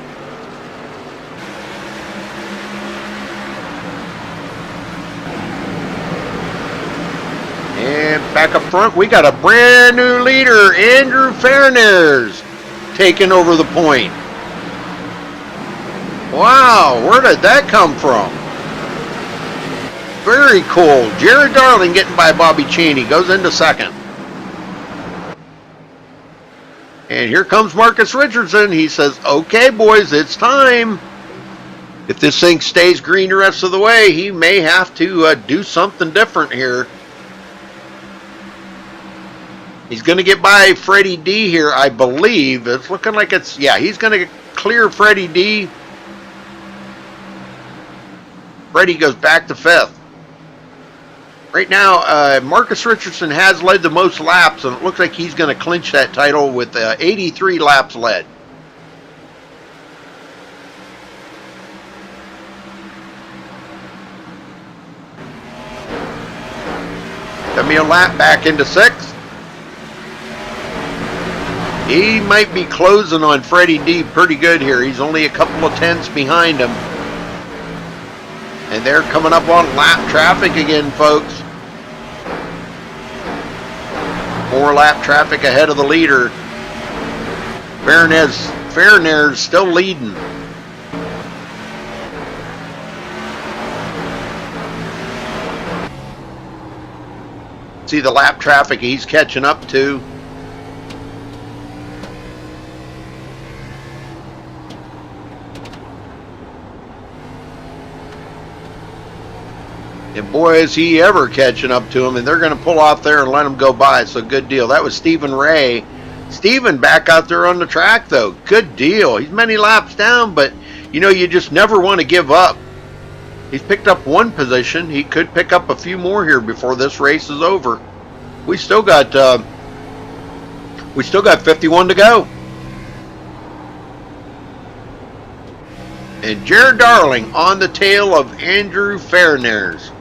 And back up front, we got a brand new leader, Andrew Fairnares, taking over the point. Wow, where did that come from? Very cool. Jared Darling getting by Bobby Cheney, goes into second. And here comes Marcus Richardson. He says, okay, boys, it's time. If this thing stays green the rest of the way, he may have to do something different here. He's going to get by Freddie D here, I believe. It's looking like he's going to clear Freddie D. Freddie goes back to 5th. Right now, Marcus Richardson has led the most laps, and it looks like he's going to clinch that title with 83 laps led. Got me a lap back into 6th. He might be closing on Freddie D pretty good here. He's only a couple of tenths behind him. And they're coming up on lap traffic again, folks. 4 lap traffic ahead of the leader. Fairnares still leading. See the lap traffic he's catching up to. And boy, is he ever catching up to him, and they're going to pull off there and let him go by, so good deal. That was Stephen Ray. Stephen back out there on the track, though. Good deal. He's many laps down, but, you just never want to give up. He's picked up 1 position. He could pick up a few more here before this race is over. We still got 51 to go. And Jared Darling on the tail of Andrew Fairnares.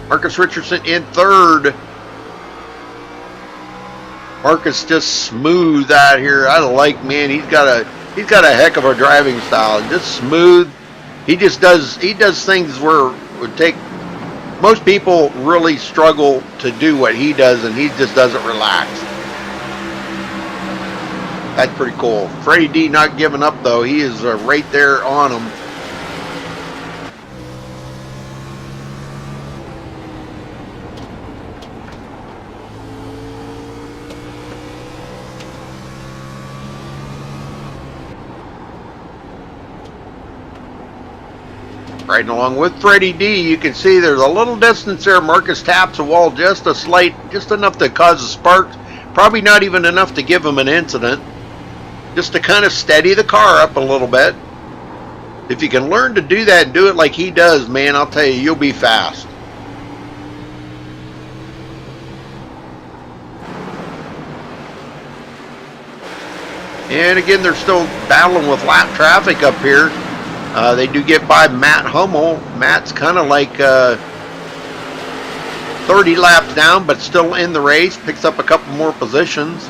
Marcus Richardson in 3rd. Marcus just smooth out here. I like, man, he's got a heck of a driving style. Just smooth. He does things where it would take most people really struggle to do what he does, and he just doesn't relax. That's pretty cool. Freddie D not giving up, though. He is right there on him. Riding along with Freddie D, you can see there's a little distance there. Marcus taps the wall just enough to cause a spark. Probably not even enough to give him an incident. Just to kind of steady the car up a little bit. If you can learn to do that and do it like he does, man, I'll tell you, you'll be fast. And again, they're still battling with lap traffic up here. They do get by Matt Hummel. Matt's kind of like 30 laps down, but still in the race. Picks up a couple more positions.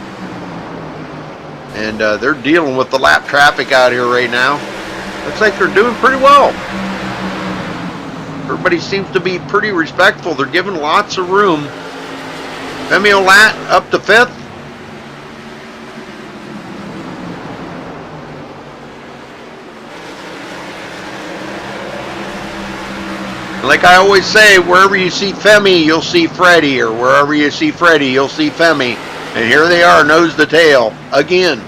And they're dealing with the lap traffic out here right now. Looks like they're doing pretty well. Everybody seems to be pretty respectful. They're giving lots of room. Femi Olat up to 5th. Like I always say, wherever you see Femi, you'll see Freddie, or wherever you see Freddie, you'll see Femi. And here they are, nose to tail, again.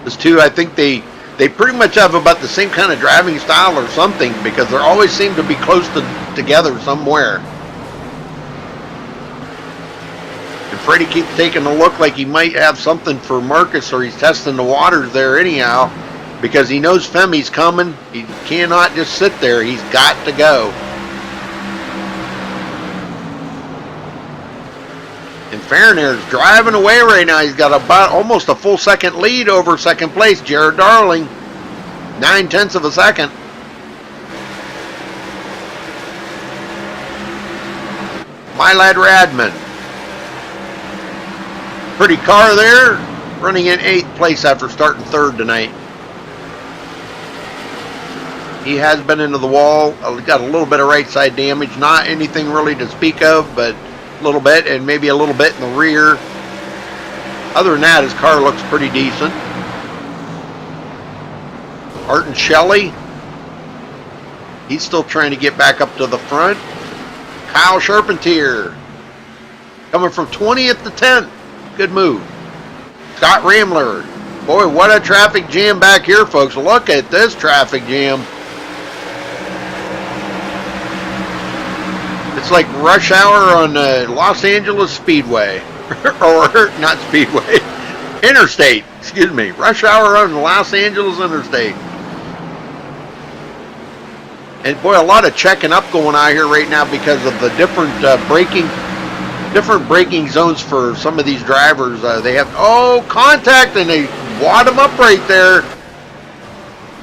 These two, I think they pretty much have about the same kind of driving style or something, because they always seem to be close together somewhere. And Freddie keeps taking a look like he might have something for Marcus, or he's testing the waters there anyhow. Because he knows Femi's coming. He cannot just sit there. He's got to go. And Farinair's driving away right now. He's got about almost a full second lead over second place. Jared Darling, 9/10 of a second. My lad Radman. Pretty car there. Running in 8th place after starting 3rd tonight. He has been into the wall, got a little bit of right side damage, not anything really to speak of, but a little bit, and maybe a little bit in the rear. Other than that, his car looks pretty decent. Martin Shelley, he's still trying to get back up to the front. Kyle Charpentier, coming from 20th to 10th. Good move. Scott Ramler, boy, what a traffic jam back here, folks. Look at this traffic jam. It's like rush hour on Los Angeles Speedway, or not Speedway, Interstate, excuse me. Rush hour on Los Angeles Interstate. And boy, a lot of checking up going on here right now because of the different braking zones for some of these drivers. They have, contact, and they wad them up right there.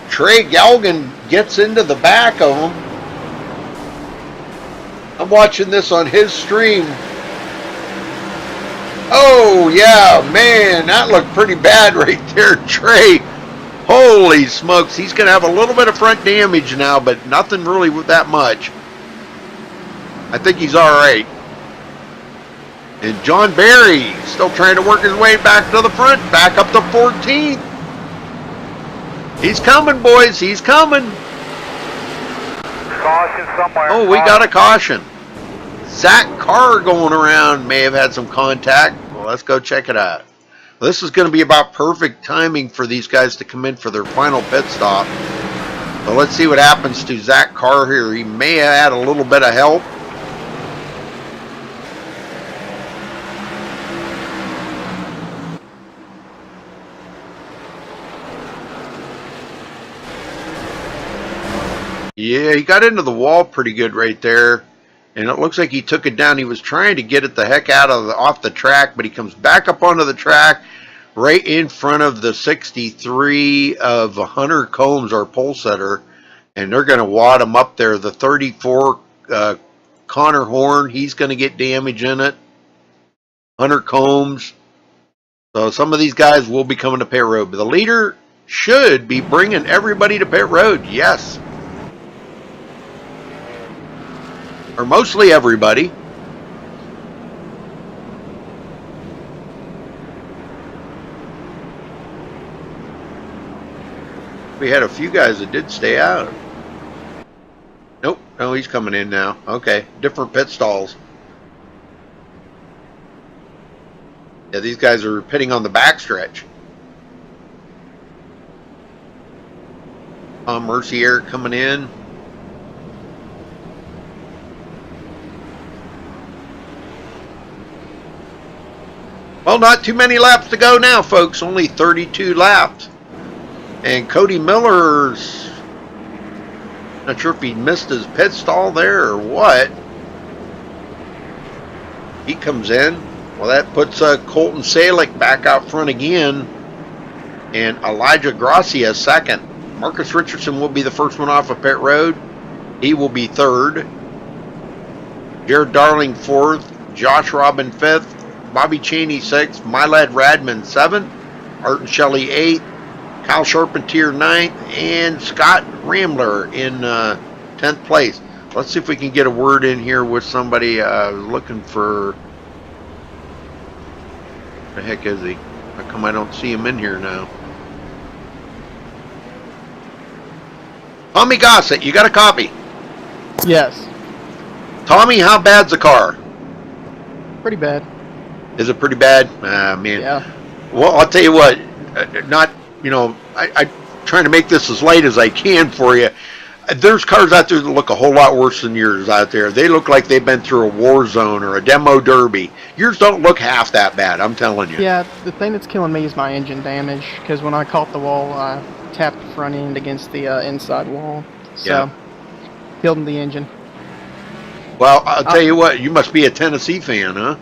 Trey Galgan gets into the back of them. I'm watching this on his stream. Oh, yeah, man, that looked pretty bad right there, Trey. Holy smokes, he's going to have a little bit of front damage now, but nothing really with that much. I think he's all right. And John Barry still trying to work his way back to the front, back up to 14th. He's coming, boys, he's coming. Caution somewhere. Oh, we got a caution. Zach Carr going around may have had some contact. Well, let's go check it out. Well, this is going to be about perfect timing for these guys to come in for their final pit stop. So let's see what happens to Zach Carr here. He may have had a little bit of help. Yeah, he got into the wall pretty good right there, and it looks like he took it down. He was trying to get it the heck off the track, but he comes back up onto the track right in front of the 63 of Hunter Combs, our pole setter, and they're going to wad him up there. The 34 Connor Horn, he's going to get damage in it. Hunter Combs. So some of these guys will be coming to pit road, but the leader should be bringing everybody to pit road. Yes. Or mostly everybody. We had a few guys that did stay out. Nope, no, he's coming in now. Okay, different pit stalls. Yeah, these guys are pitting on the back stretch. Mercier coming in. Well, not too many laps to go now, folks. Only 32 laps. And Cody Miller's, not sure if he missed his pit stall there or what. He comes in. Well, that puts Colton Salick back out front again. And Elijah Gracia second. Marcus Richardson will be the first one off of pit road. He will be third. Jared Darling fourth. Josh Robin fifth. Bobby Cheney sixth. My lad Radman seventh. Art Shelley eighth. Kyle Charpentier ninth. And Scott Rambler in 10th place. Let's see if we can get a word in here with somebody looking for... The heck is he? How come I don't see him in here now? Tommy Gossett, you got a copy? Yes. Tommy, how bad's the car? Pretty bad. Is it pretty bad? Man. Yeah. Well, I'll tell you what. Not, you know, I'm trying to make this as light as I can for you. There's cars out there that look a whole lot worse than yours out there. They look like they've been through a war zone or a demo derby. Yours don't look half that bad, I'm telling you. Yeah, the thing that's killing me is my engine damage, because when I caught the wall, I tapped the front end against the inside wall. So, killed the engine. Well, I'll tell you what, you must be a Tennessee fan, huh?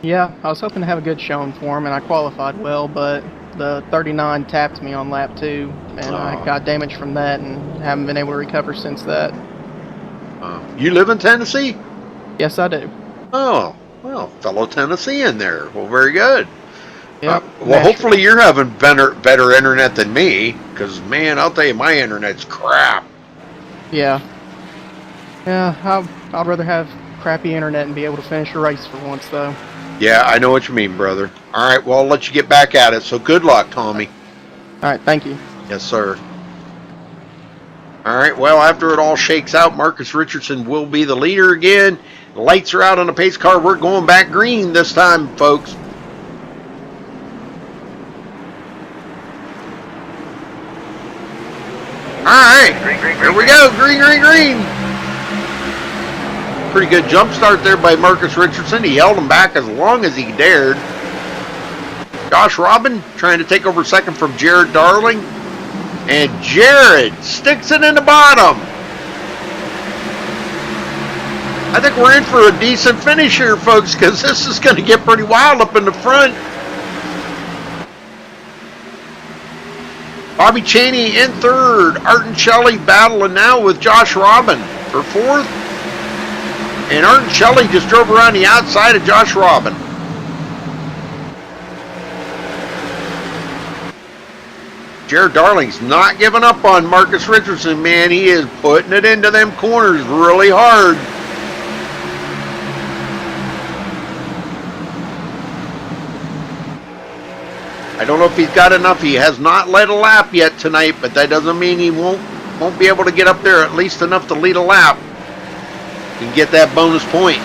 Yeah, I was hoping to have a good showing for him, and I qualified well, but the 39 tapped me on lap 2, and I got damage from that and haven't been able to recover since that. You live in Tennessee? Yes, I do. Oh, well, fellow Tennessean there. Well, very good. Yep. Well, hopefully you're having better internet than me, because, man, I'll tell you, my internet's crap. Yeah. Yeah, I'd rather have crappy internet and be able to finish a race for once, though. Yeah, I know what you mean, brother. All right, well, I'll let you get back at it. So good luck, Tommy. All right, thank you. Yes, sir. All right, well, after it all shakes out, Marcus Richardson will be the leader again. The lights are out on the pace car. We're going back green this time, folks. All right, here we go. Green, green, green. Pretty good jump start there by Marcus Richardson. He held him back as long as he dared. Josh Robin trying to take over second from Jared Darling. And Jared sticks it in the bottom. I think we're in for a decent finish here, folks, because this is going to get pretty wild up in the front. Bobby Cheney in third. Art and Shelley battling now with Josh Robin for fourth. And Art and Shelley just drove around the outside of Josh Robin. Jared Darling's not giving up on Marcus Richardson, man. He is putting it into them corners really hard. I don't know if he's got enough. He has not led a lap yet tonight, but that doesn't mean he won't be able to get up there at least enough to lead a lap. He can get that bonus point.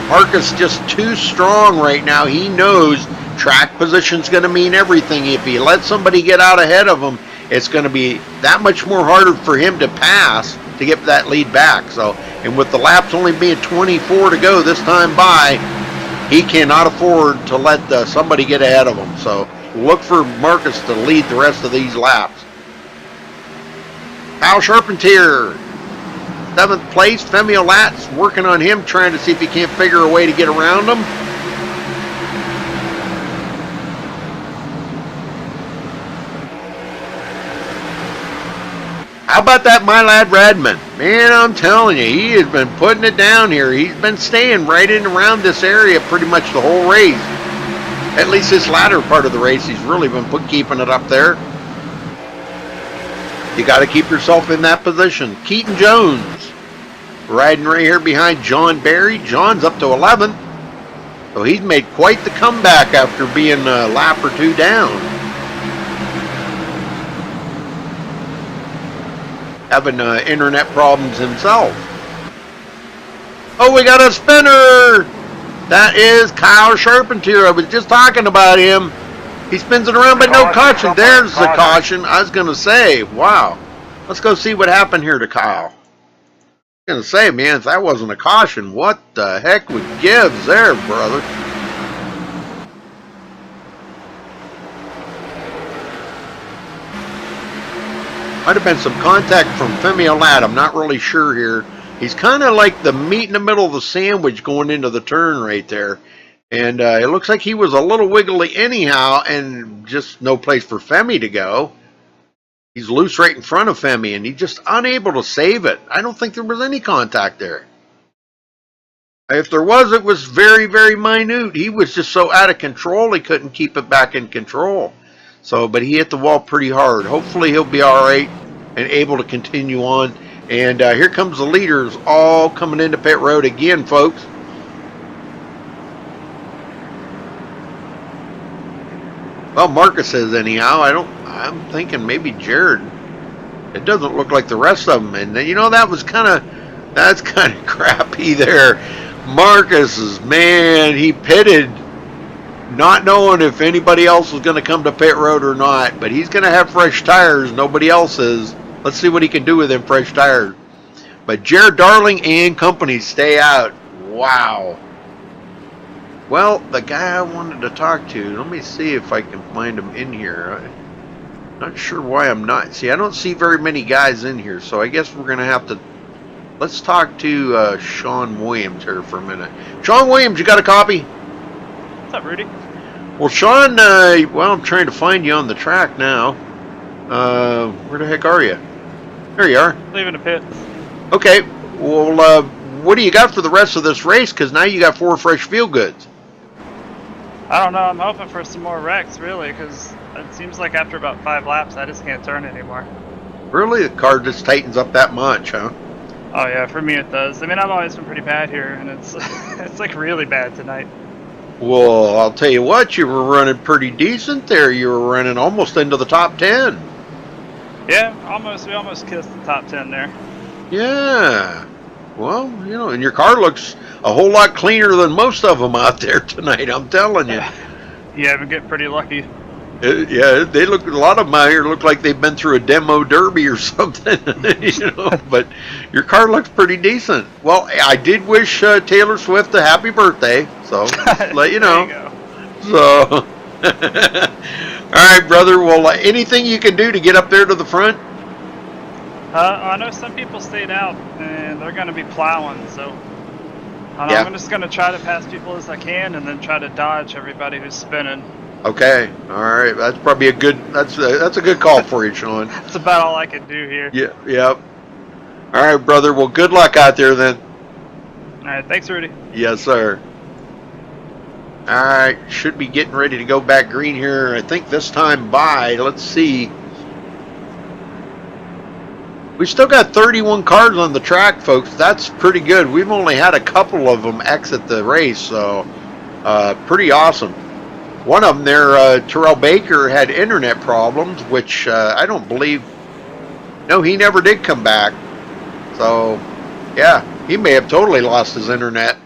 Marcus just too strong right now. He knows track position's going to mean everything. If he lets somebody get out ahead of him, it's going to be that much more harder for him to pass to get that lead back. So, and with the laps only being 24 to go this time by, he cannot afford to let somebody get ahead of him. So look for Marcus to lead the rest of these laps. Kyle Charpentier, 7th place. Femio Lat's working on him, trying to see if he can't figure a way to get around him. How about that, my lad Radman? Man, I'm telling you, he has been putting it down here. He's been staying right in and around this area pretty much the whole race. At least this latter part of the race, he's really been keeping it up there. You got to keep yourself in that position. Keaton Jones riding right here behind John Barry. John's up to 11th. So he's made quite the comeback after being a lap or two down. Having internet problems himself. Oh, we got a spinner. That is Kyle Charpentier. I was just talking about him. He spins it around, but no caution. There's the caution. I was going to say, wow. Let's go see what happened here to Kyle. I was going to say, man, if that wasn't a caution, what the heck would gives there, brother? Might have been some contact from Femi Ladd. I'm not really sure here. He's kind of like the meat in the middle of the sandwich going into the turn right there. And it looks like he was a little wiggly anyhow, and just no place for Femi to go. He's loose right in front of Femi, and he's just unable to save it. I don't think there was any contact there. If there was, it was very, very minute. He was just so out of control, he couldn't keep it back in control. So, but he hit the wall pretty hard. Hopefully he'll be all right and able to continue on. And here comes the leaders all coming into pit road again, folks. Well, Marcus says anyhow. I'm thinking maybe Jared. It doesn't look like the rest of them. And you know, that's kind of crappy there. Marcus man, he pitted not knowing if anybody else was going to come to pit road or not, but he's going to have fresh tires. Nobody else is. Let's see what he can do with them fresh tires. But Jared Darling and company stay out. Wow. Well, the guy I wanted to talk to, let me see if I can find him in here. I'm not sure why I'm not. See, I don't see very many guys in here, so I guess we're going to have to. Let's talk to Sean Williams here for a minute. Sean Williams, you got a copy? What's up, Rudy? Well, Sean, well, I'm trying to find you on the track now. Where the heck are you? There you are. Leaving the pits. Okay, well, what do you got for the rest of this race? Because now you got 4 fresh field goods. I don't know. I'm hoping for some more wrecks, really, because it seems like after about 5 laps, I just can't turn anymore. Really? The car just tightens up that much, huh? Oh, yeah, for me it does. I mean, I've always been pretty bad here, and it's it's like really bad tonight. Well, I'll tell you what, you were running pretty decent there. You were running almost into the top 10. Yeah, almost. We almost kissed the top 10 there. Yeah. Well, you know, and your car looks a whole lot cleaner than most of them out there tonight, I'm telling you. Yeah, I've been getting pretty lucky. Yeah, they look, a lot of them out here look like they've been through a demo derby or something, you know, but your car looks pretty decent. Well, I did wish Taylor Swift a happy birthday, so just let you know. There you go. So, all right, brother, well, anything you can do to get up there to the front? I know some people stayed out, and they're going to be plowing, so Yeah. I'm just going to try to pass people as I can, and then try to dodge everybody who's spinning. Okay, all right, that's probably a good, that's a good call for you, Sean. That's about all I can do here. Yeah, yep. All right, brother, well, good luck out there then. All right, thanks, Rudy. Yes, sir. All right, should be getting ready to go back green here. I think this time by, let's see. We still got 31 cars on the track, folks. That's pretty good. We've only had a couple of them exit the race, so pretty awesome. One of them there, Terrell Baker, had internet problems, which I don't believe. No, he never did come back. So, yeah, he may have totally lost his internet.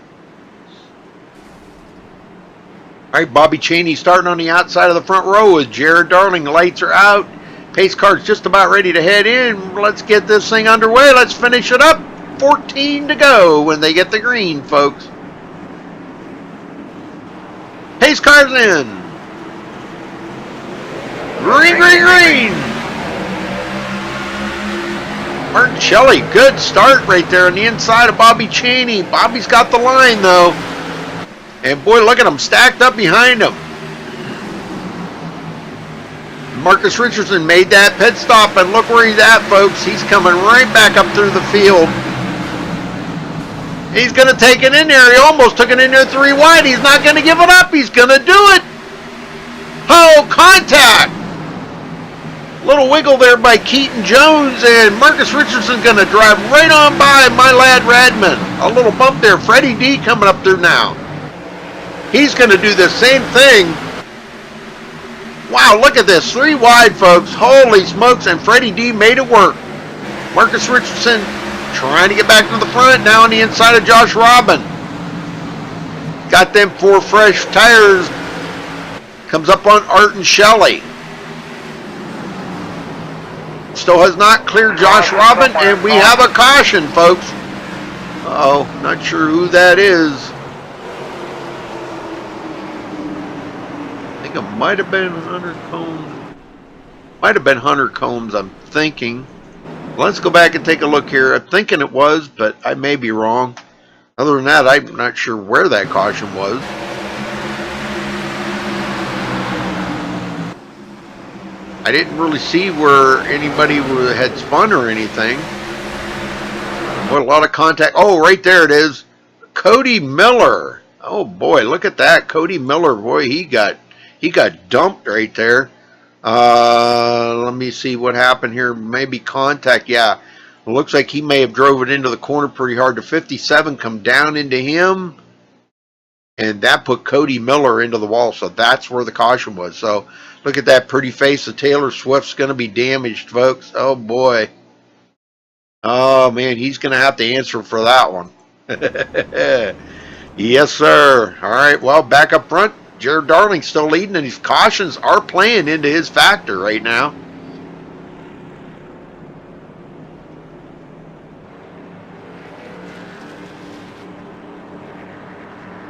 All right, Bobby Cheney starting on the outside of the front row with Jared Darling. Lights are out. Pace car's just about ready to head in. Let's get this thing underway. Let's finish it up. 14 to go when they get the green, folks. Pace car's in. Green, green, green. Martin Shelley, good start right there on the inside of Bobby Cheney. Bobby's got the line, though. And boy, look at him stacked up behind him. Marcus Richardson made that pit stop, and look where he's at, folks. He's coming right back up through the field. He's going to take it in there. He almost took it in there 3 wide. He's not going to give it up. He's going to do it. Oh, contact. Little wiggle there by Keaton Jones, and Marcus Richardson's going to drive right on by my lad Radman. A little bump there. Freddie D coming up through now. He's going to do the same thing. Wow, look at this. 3 wide, folks. Holy smokes, and Freddie D made it work. Marcus Richardson trying to get back to the front, now on the inside of Josh Robin. Got them 4 fresh tires Comes up on Art and Shelley. Still has not cleared Josh Robin, and we have a caution, folks. Uh-oh, not sure who that is. I think it might have been Hunter Combs. Might have been Hunter Combs, I'm thinking. Let's go back and take a look here. I'm thinking it was, but I may be wrong. Other than that, I'm not sure where that caution was. I didn't really see where anybody had spun or anything. What a lot of contact. Oh, right there it is. Cody Miller. Oh boy, look at that. Cody Miller, boy, he got dumped right there. Let me see what happened here. Maybe contact. Yeah. It looks like he may have drove it into the corner pretty hard. The 57 come down into him. And that put Cody Miller into the wall. So that's where the caution was. So look at that pretty face of Taylor Swift's going to be damaged, folks. Oh, boy. Oh, man, he's going to have to answer for that one. Yes, sir. All right, well, back up front. Jared Darling's still leading, and his cautions are playing into his factor right now.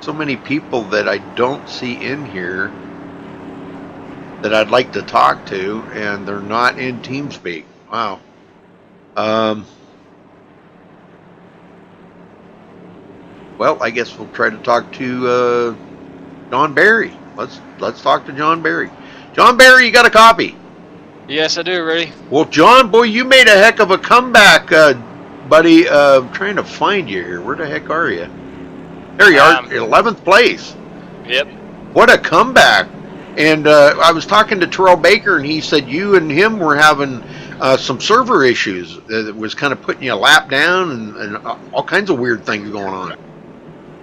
So many people that I don't see in here that I'd like to talk to, and they're not in TeamSpeak. Wow. Well, I guess we'll try to talk to John Barry. Let's talk to John Barry. John Barry, you got a copy? Yes, I do, Ready. Well, John, boy, you made a heck of a comeback, buddy. I'm trying to find you here. Where the heck are you? There you are, 11th place. Yep. What a comeback. And I was talking to Terrell Baker, and he said you and him were having some server issues that was kind of putting you a lap down and all kinds of weird things going on.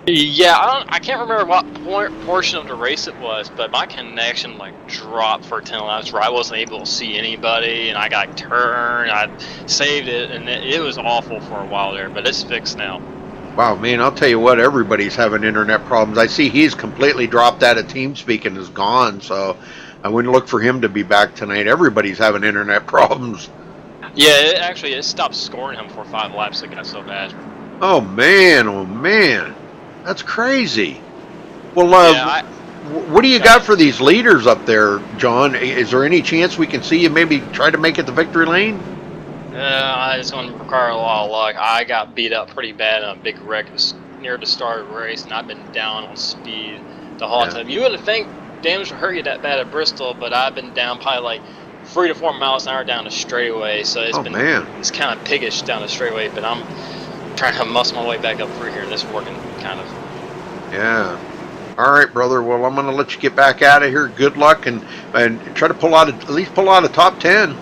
Yeah, I can't remember what portion of the race it was, but my connection dropped for 10 laps where I wasn't able to see anybody, and I got turned. I saved it, and it was awful for a while there, but it's fixed now. Wow, man, I'll tell you what, everybody's having internet problems. I see he's completely dropped out of TeamSpeak and is gone, so I wouldn't look for him to be back tonight. Everybody's having internet problems. Yeah, it stopped scoring him for 5 laps. It got so bad. Oh, man. That's crazy. Well, what do you got for these leaders up there, John? Is there any chance we can see you maybe try to make it the victory lane? It's going to require a lot of luck. I got beat up pretty bad in a big wreck near the start of the race, and I've been down on speed the whole time. You wouldn't think damage would hurt you that bad at Bristol, but I've been down probably 3 to 4 miles an hour down the straightaway, so it's it's kind of piggish down the straightaway, but I'm trying to muscle my way back up through here, and it's working kind of. Yeah. All right, brother. Well, I'm going to let you get back out of here. Good luck, and try to at least pull out a top 10.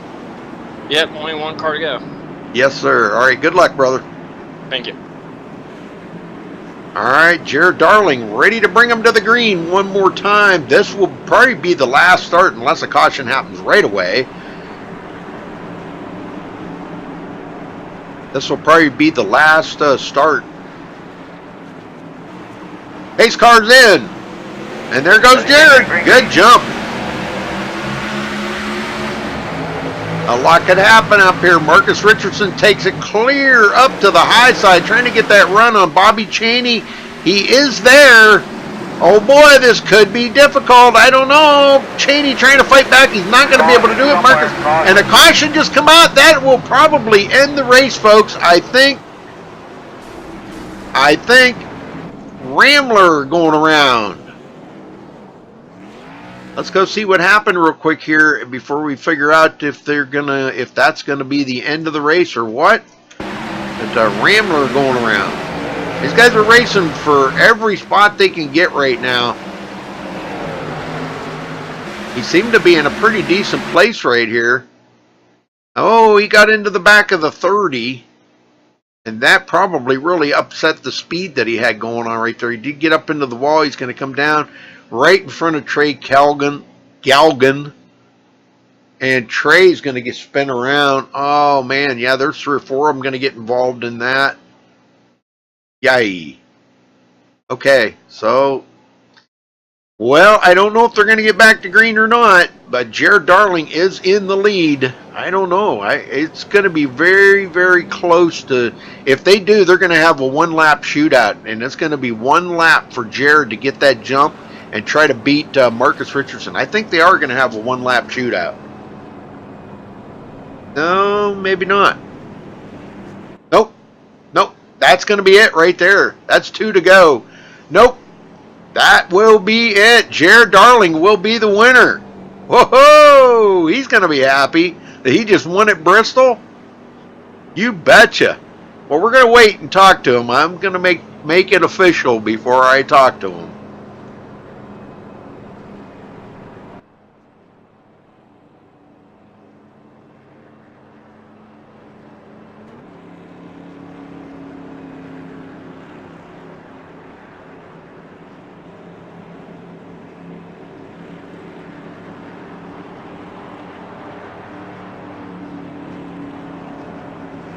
Yep, only one car to go. Yes, sir. All right, good luck, brother. Thank you. All right, Jared Darling, ready to bring him to the green one more time. This will probably be the last start unless a caution happens right away. This will probably be the last start. Pace car's in. And there goes Jared. Good jump. A lot could happen up here. Marcus Richardson takes it clear up to the high side, trying to get that run on Bobby Chaney. He is there. Oh boy, this could be difficult. I don't know. Chaney trying to fight back. He's not going to be able to do it, Marcus. And a caution just come out. That will probably end the race, folks. I think Rambler going around. Let's go see what happened real quick here before we figure out if that's gonna be the end of the race or what. It's a Rambler going around. These guys are racing for every spot they can get right now. He seemed to be in a pretty decent place right here. Oh, he got into the back of the 30. And that probably really upset the speed that he had going on right there. He did get up into the wall. He's going to come down right in front of Trey Galgan. And Trey's going to get spun around. Oh, man. Yeah, there's 3 or 4 of them going to get involved in that. Yay. Okay, so Well, I don't know if they're going to get back to green or not, but Jared Darling is in the lead. I don't know. It's going to be very, very close to. If they do, they're going to have a one-lap shootout, and it's going to be one lap for Jared to get that jump and try to beat Marcus Richardson. I think they are going to have a one-lap shootout. No, maybe not. Nope. Nope. That's going to be it right there. That's 2 to go. Nope. That will be it. Jared Darling will be the winner. Whoa! He's going to be happy that he just won at Bristol. You betcha. Well, we're going to wait and talk to him. I'm going to make it official before I talk to him.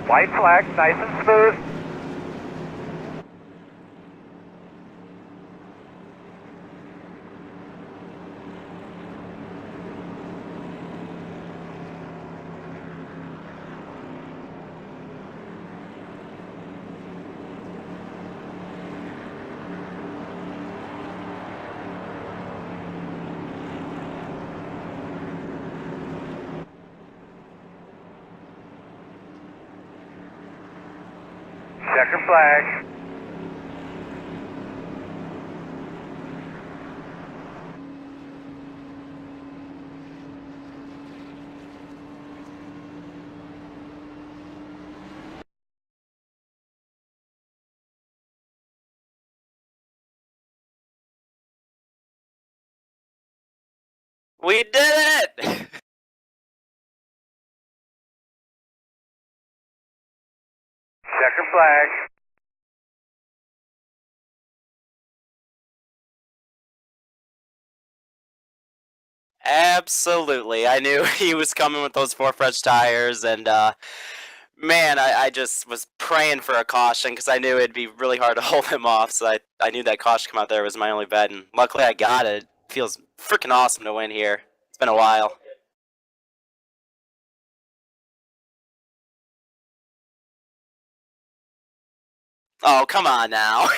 White flag, nice and smooth. Checker flag. We did it! Checker flag. Absolutely. I knew he was coming with those 4 fresh tires, and man, I just was praying for a caution because I knew it'd be really hard to hold him off. So I knew that caution come out there was my only bet, and luckily I got it. Feels freaking awesome to win here. It's been a while. Oh, come on now.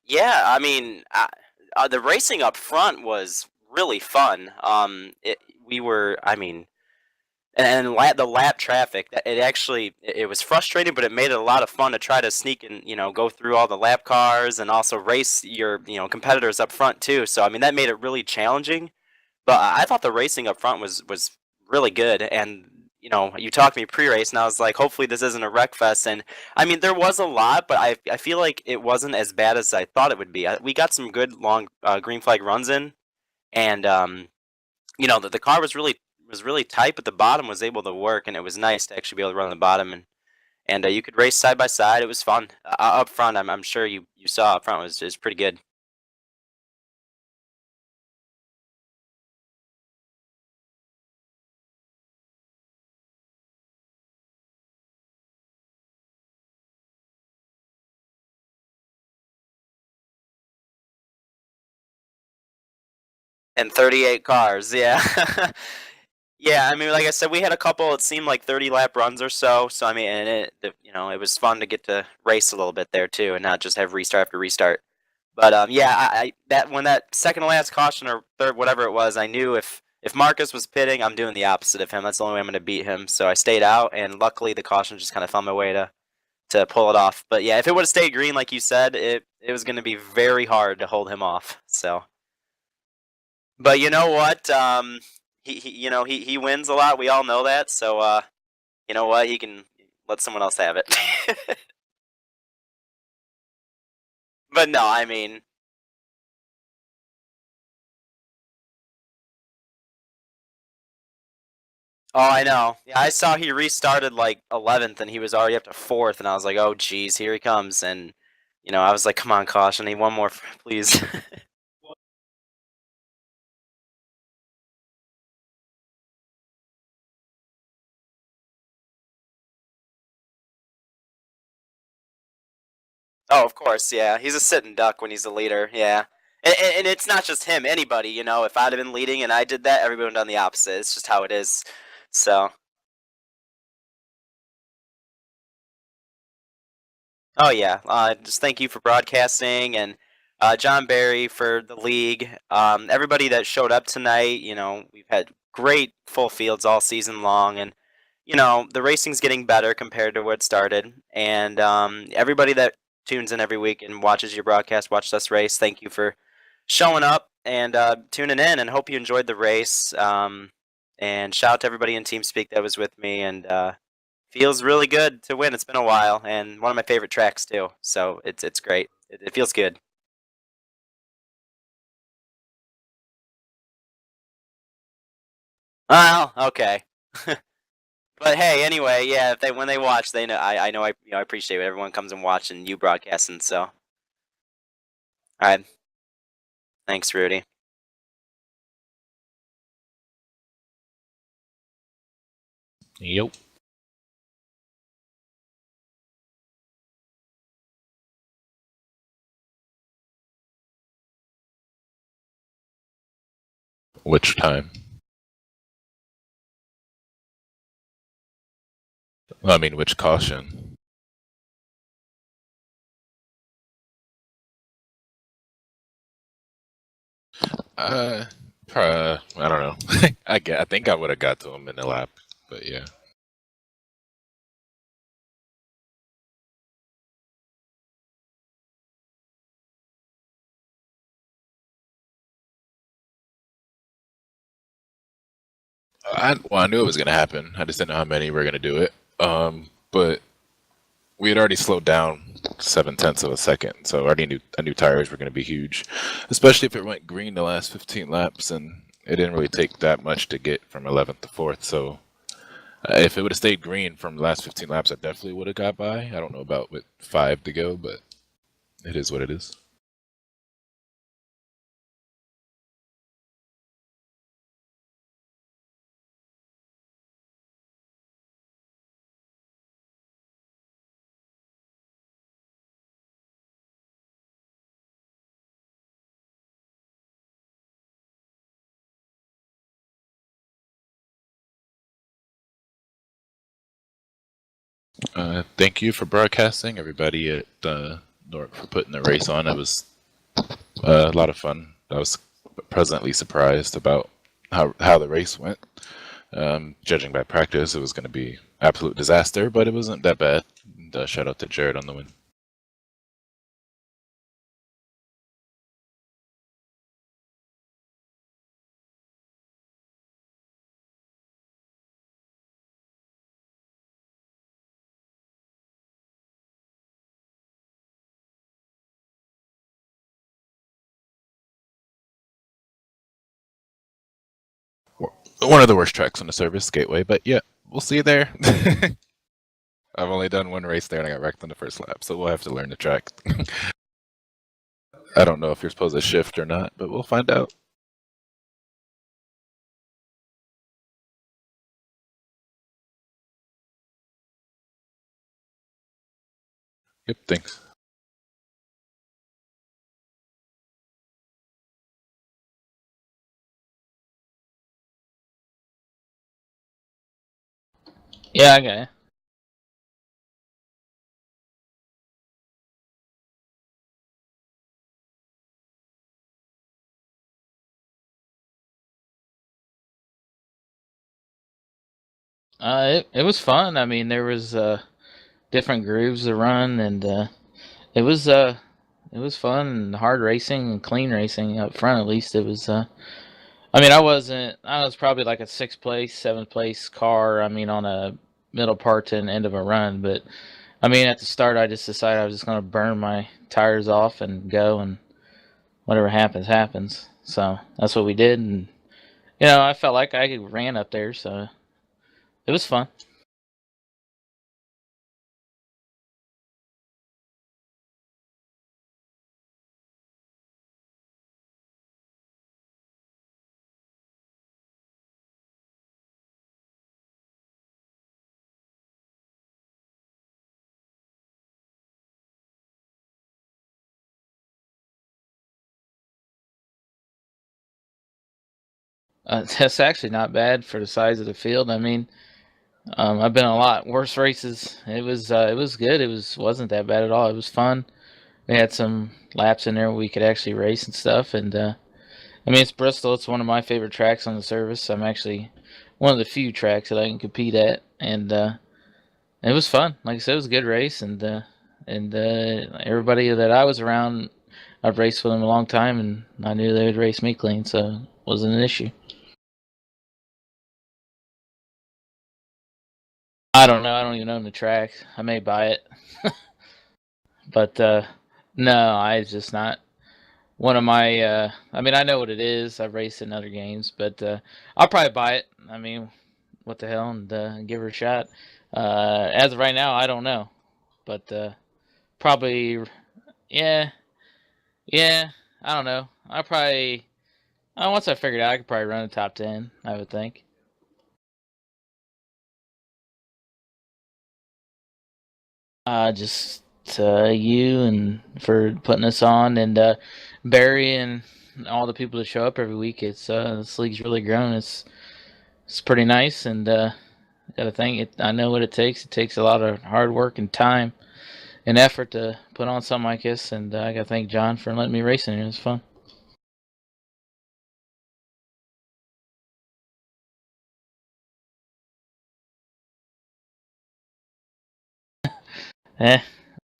Yeah, I mean, the racing up front was really fun. We were, I mean, the lap traffic. It actually it was frustrating, but it made it a lot of fun to try to sneak and go through all the lap cars and also race your competitors up front too. So I mean that made it really challenging. But I thought the racing up front was really good. And you talked to me pre-race, and I was like, hopefully this isn't a wreck fest. And I mean, there was a lot, but I feel like it wasn't as bad as I thought it would be. We got some good long green flag runs in, and the car was really tight, but the bottom was able to work, and it was nice to actually be able to run on the bottom, and you could race side by side. It was fun. Up front, I'm sure you saw up front was pretty good. And 38 cars, yeah. Yeah, I mean, like I said, we had a couple. It seemed like 30 lap runs or so. So I mean, and it was fun to get to race a little bit there too, and not just have restart after restart. But yeah, that when that second to last caution or third, whatever it was, I knew if Marcus was pitting, I'm doing the opposite of him. That's the only way I'm going to beat him. So I stayed out, and luckily the caution just kind of found my way to pull it off. But yeah, if it would have stayed green, like you said, it was going to be very hard to hold him off. So. But you know what? He wins a lot. We all know that. So you know what? He can let someone else have it. But no, I mean, oh, I know. Yeah, I saw he restarted like 11th, and he was already up to 4th, and I was like, oh, geez, here he comes. And I was like, come on, caution, I need one more, please. Oh, of course, yeah. He's a sitting duck when he's a leader, yeah. And it's not just him, anybody, if I'd have been leading and I did that, everybody would have done the opposite. It's just how it is. So, oh yeah, just thank you for broadcasting and John Barry for the league. Everybody that showed up tonight, we've had great full fields all season long, and the racing's getting better compared to where it started. And everybody that tunes in every week and watches your broadcast, watches us race, thank you for showing up and tuning in. And hope you enjoyed the race. And shout out to everybody in TeamSpeak that was with me. And feels really good to win. It's been a while, and one of my favorite tracks too. So it's great. It feels good. Well, okay. But hey, anyway, yeah. If when they watch, they know. I know. I appreciate it. Everyone comes and watch and you broadcasting. So, all right. Thanks, Rudy. Yep. Which time? Well, I mean, which caution? Uh, I don't know. I think I would have got to him in the lap, but yeah. I knew it was gonna happen. I just didn't know how many were gonna do it. But we had already slowed down 7/10 of a second, so I knew tires were gonna be huge, especially if it went green the last 15 laps, and it didn't really take that much to get from 11th to 4th. So if it would have stayed green from the last 15 laps, I definitely would have got by. I don't know about with 5 to go, but it is what it is. Thank you for broadcasting, everybody at NORC for putting the race on. It was a lot of fun. I was pleasantly surprised about how the race went. Judging by practice, it was going to be absolute disaster, but it wasn't that bad. And, shout out to Jared on the win. One of the worst tracks on the service, Gateway, but yeah, we'll see you there. I've only done one race there and I got wrecked on the first lap, so we'll have to learn the track. I don't know if you're supposed to shift or not, but we'll find out. Yep, thanks. Yeah, I got it. It was fun. I mean, there was different grooves to run, and it was fun and hard racing and clean racing up front. At least it was. I mean, I was probably like a 6th place, 7th place car. I mean, on a middle part to an end of a run, but I mean, at the start, I just decided I was just going to burn my tires off and go, and whatever happens, happens. So that's what we did, and I felt like I ran up there, so it was fun. That's actually not bad for the size of the field. I mean, I've been in a lot worse races. It was good. Wasn't that bad at all. It was fun. We had some laps in there where we could actually race and stuff. And I mean, it's Bristol. It's one of my favorite tracks on the service. I'm actually one of the few tracks that I can compete at, and it was fun. Like I said, it was a good race, and everybody that I was around, I've raced with them a long time, and I knew they would race me clean, so it wasn't an issue. I don't know. I don't even own the track. I may buy it, but no, it's just not one of my. I mean, I know what it is. I've raced in other games, but I'll probably buy it. I mean, what the hell, and give her a shot. As of right now, I don't know, but probably, yeah, yeah. I don't know. I probably once I figure it out, I could probably run the top 10. I would think. Just you and for putting us on, and Barry and all the people that show up every week. It's this league's really grown. It's pretty nice, and gotta thank it. I know what it takes. It takes a lot of hard work and time and effort to put on something like this, and I gotta thank John for letting me race in it. It was fun.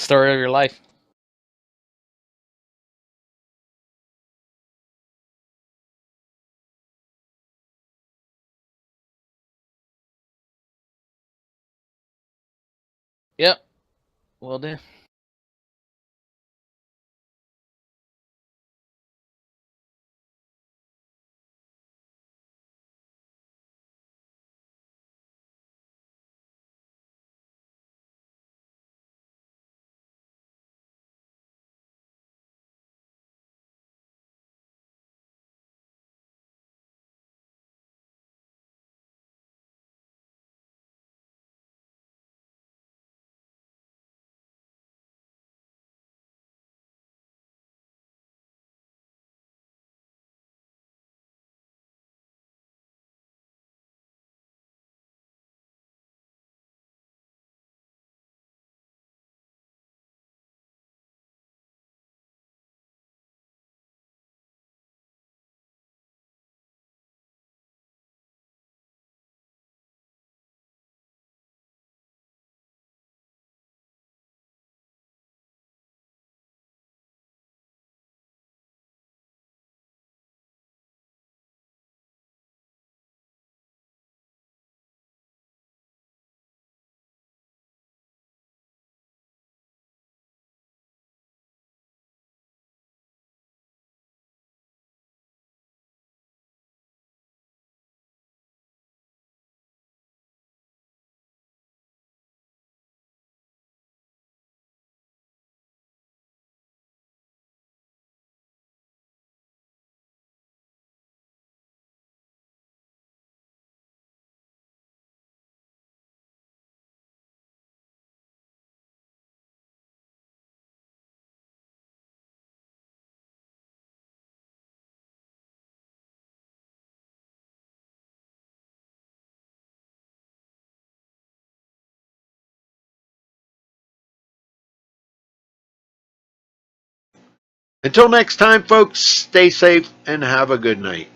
Story of your life. Yep, will do. Until next time, folks, stay safe and have a good night.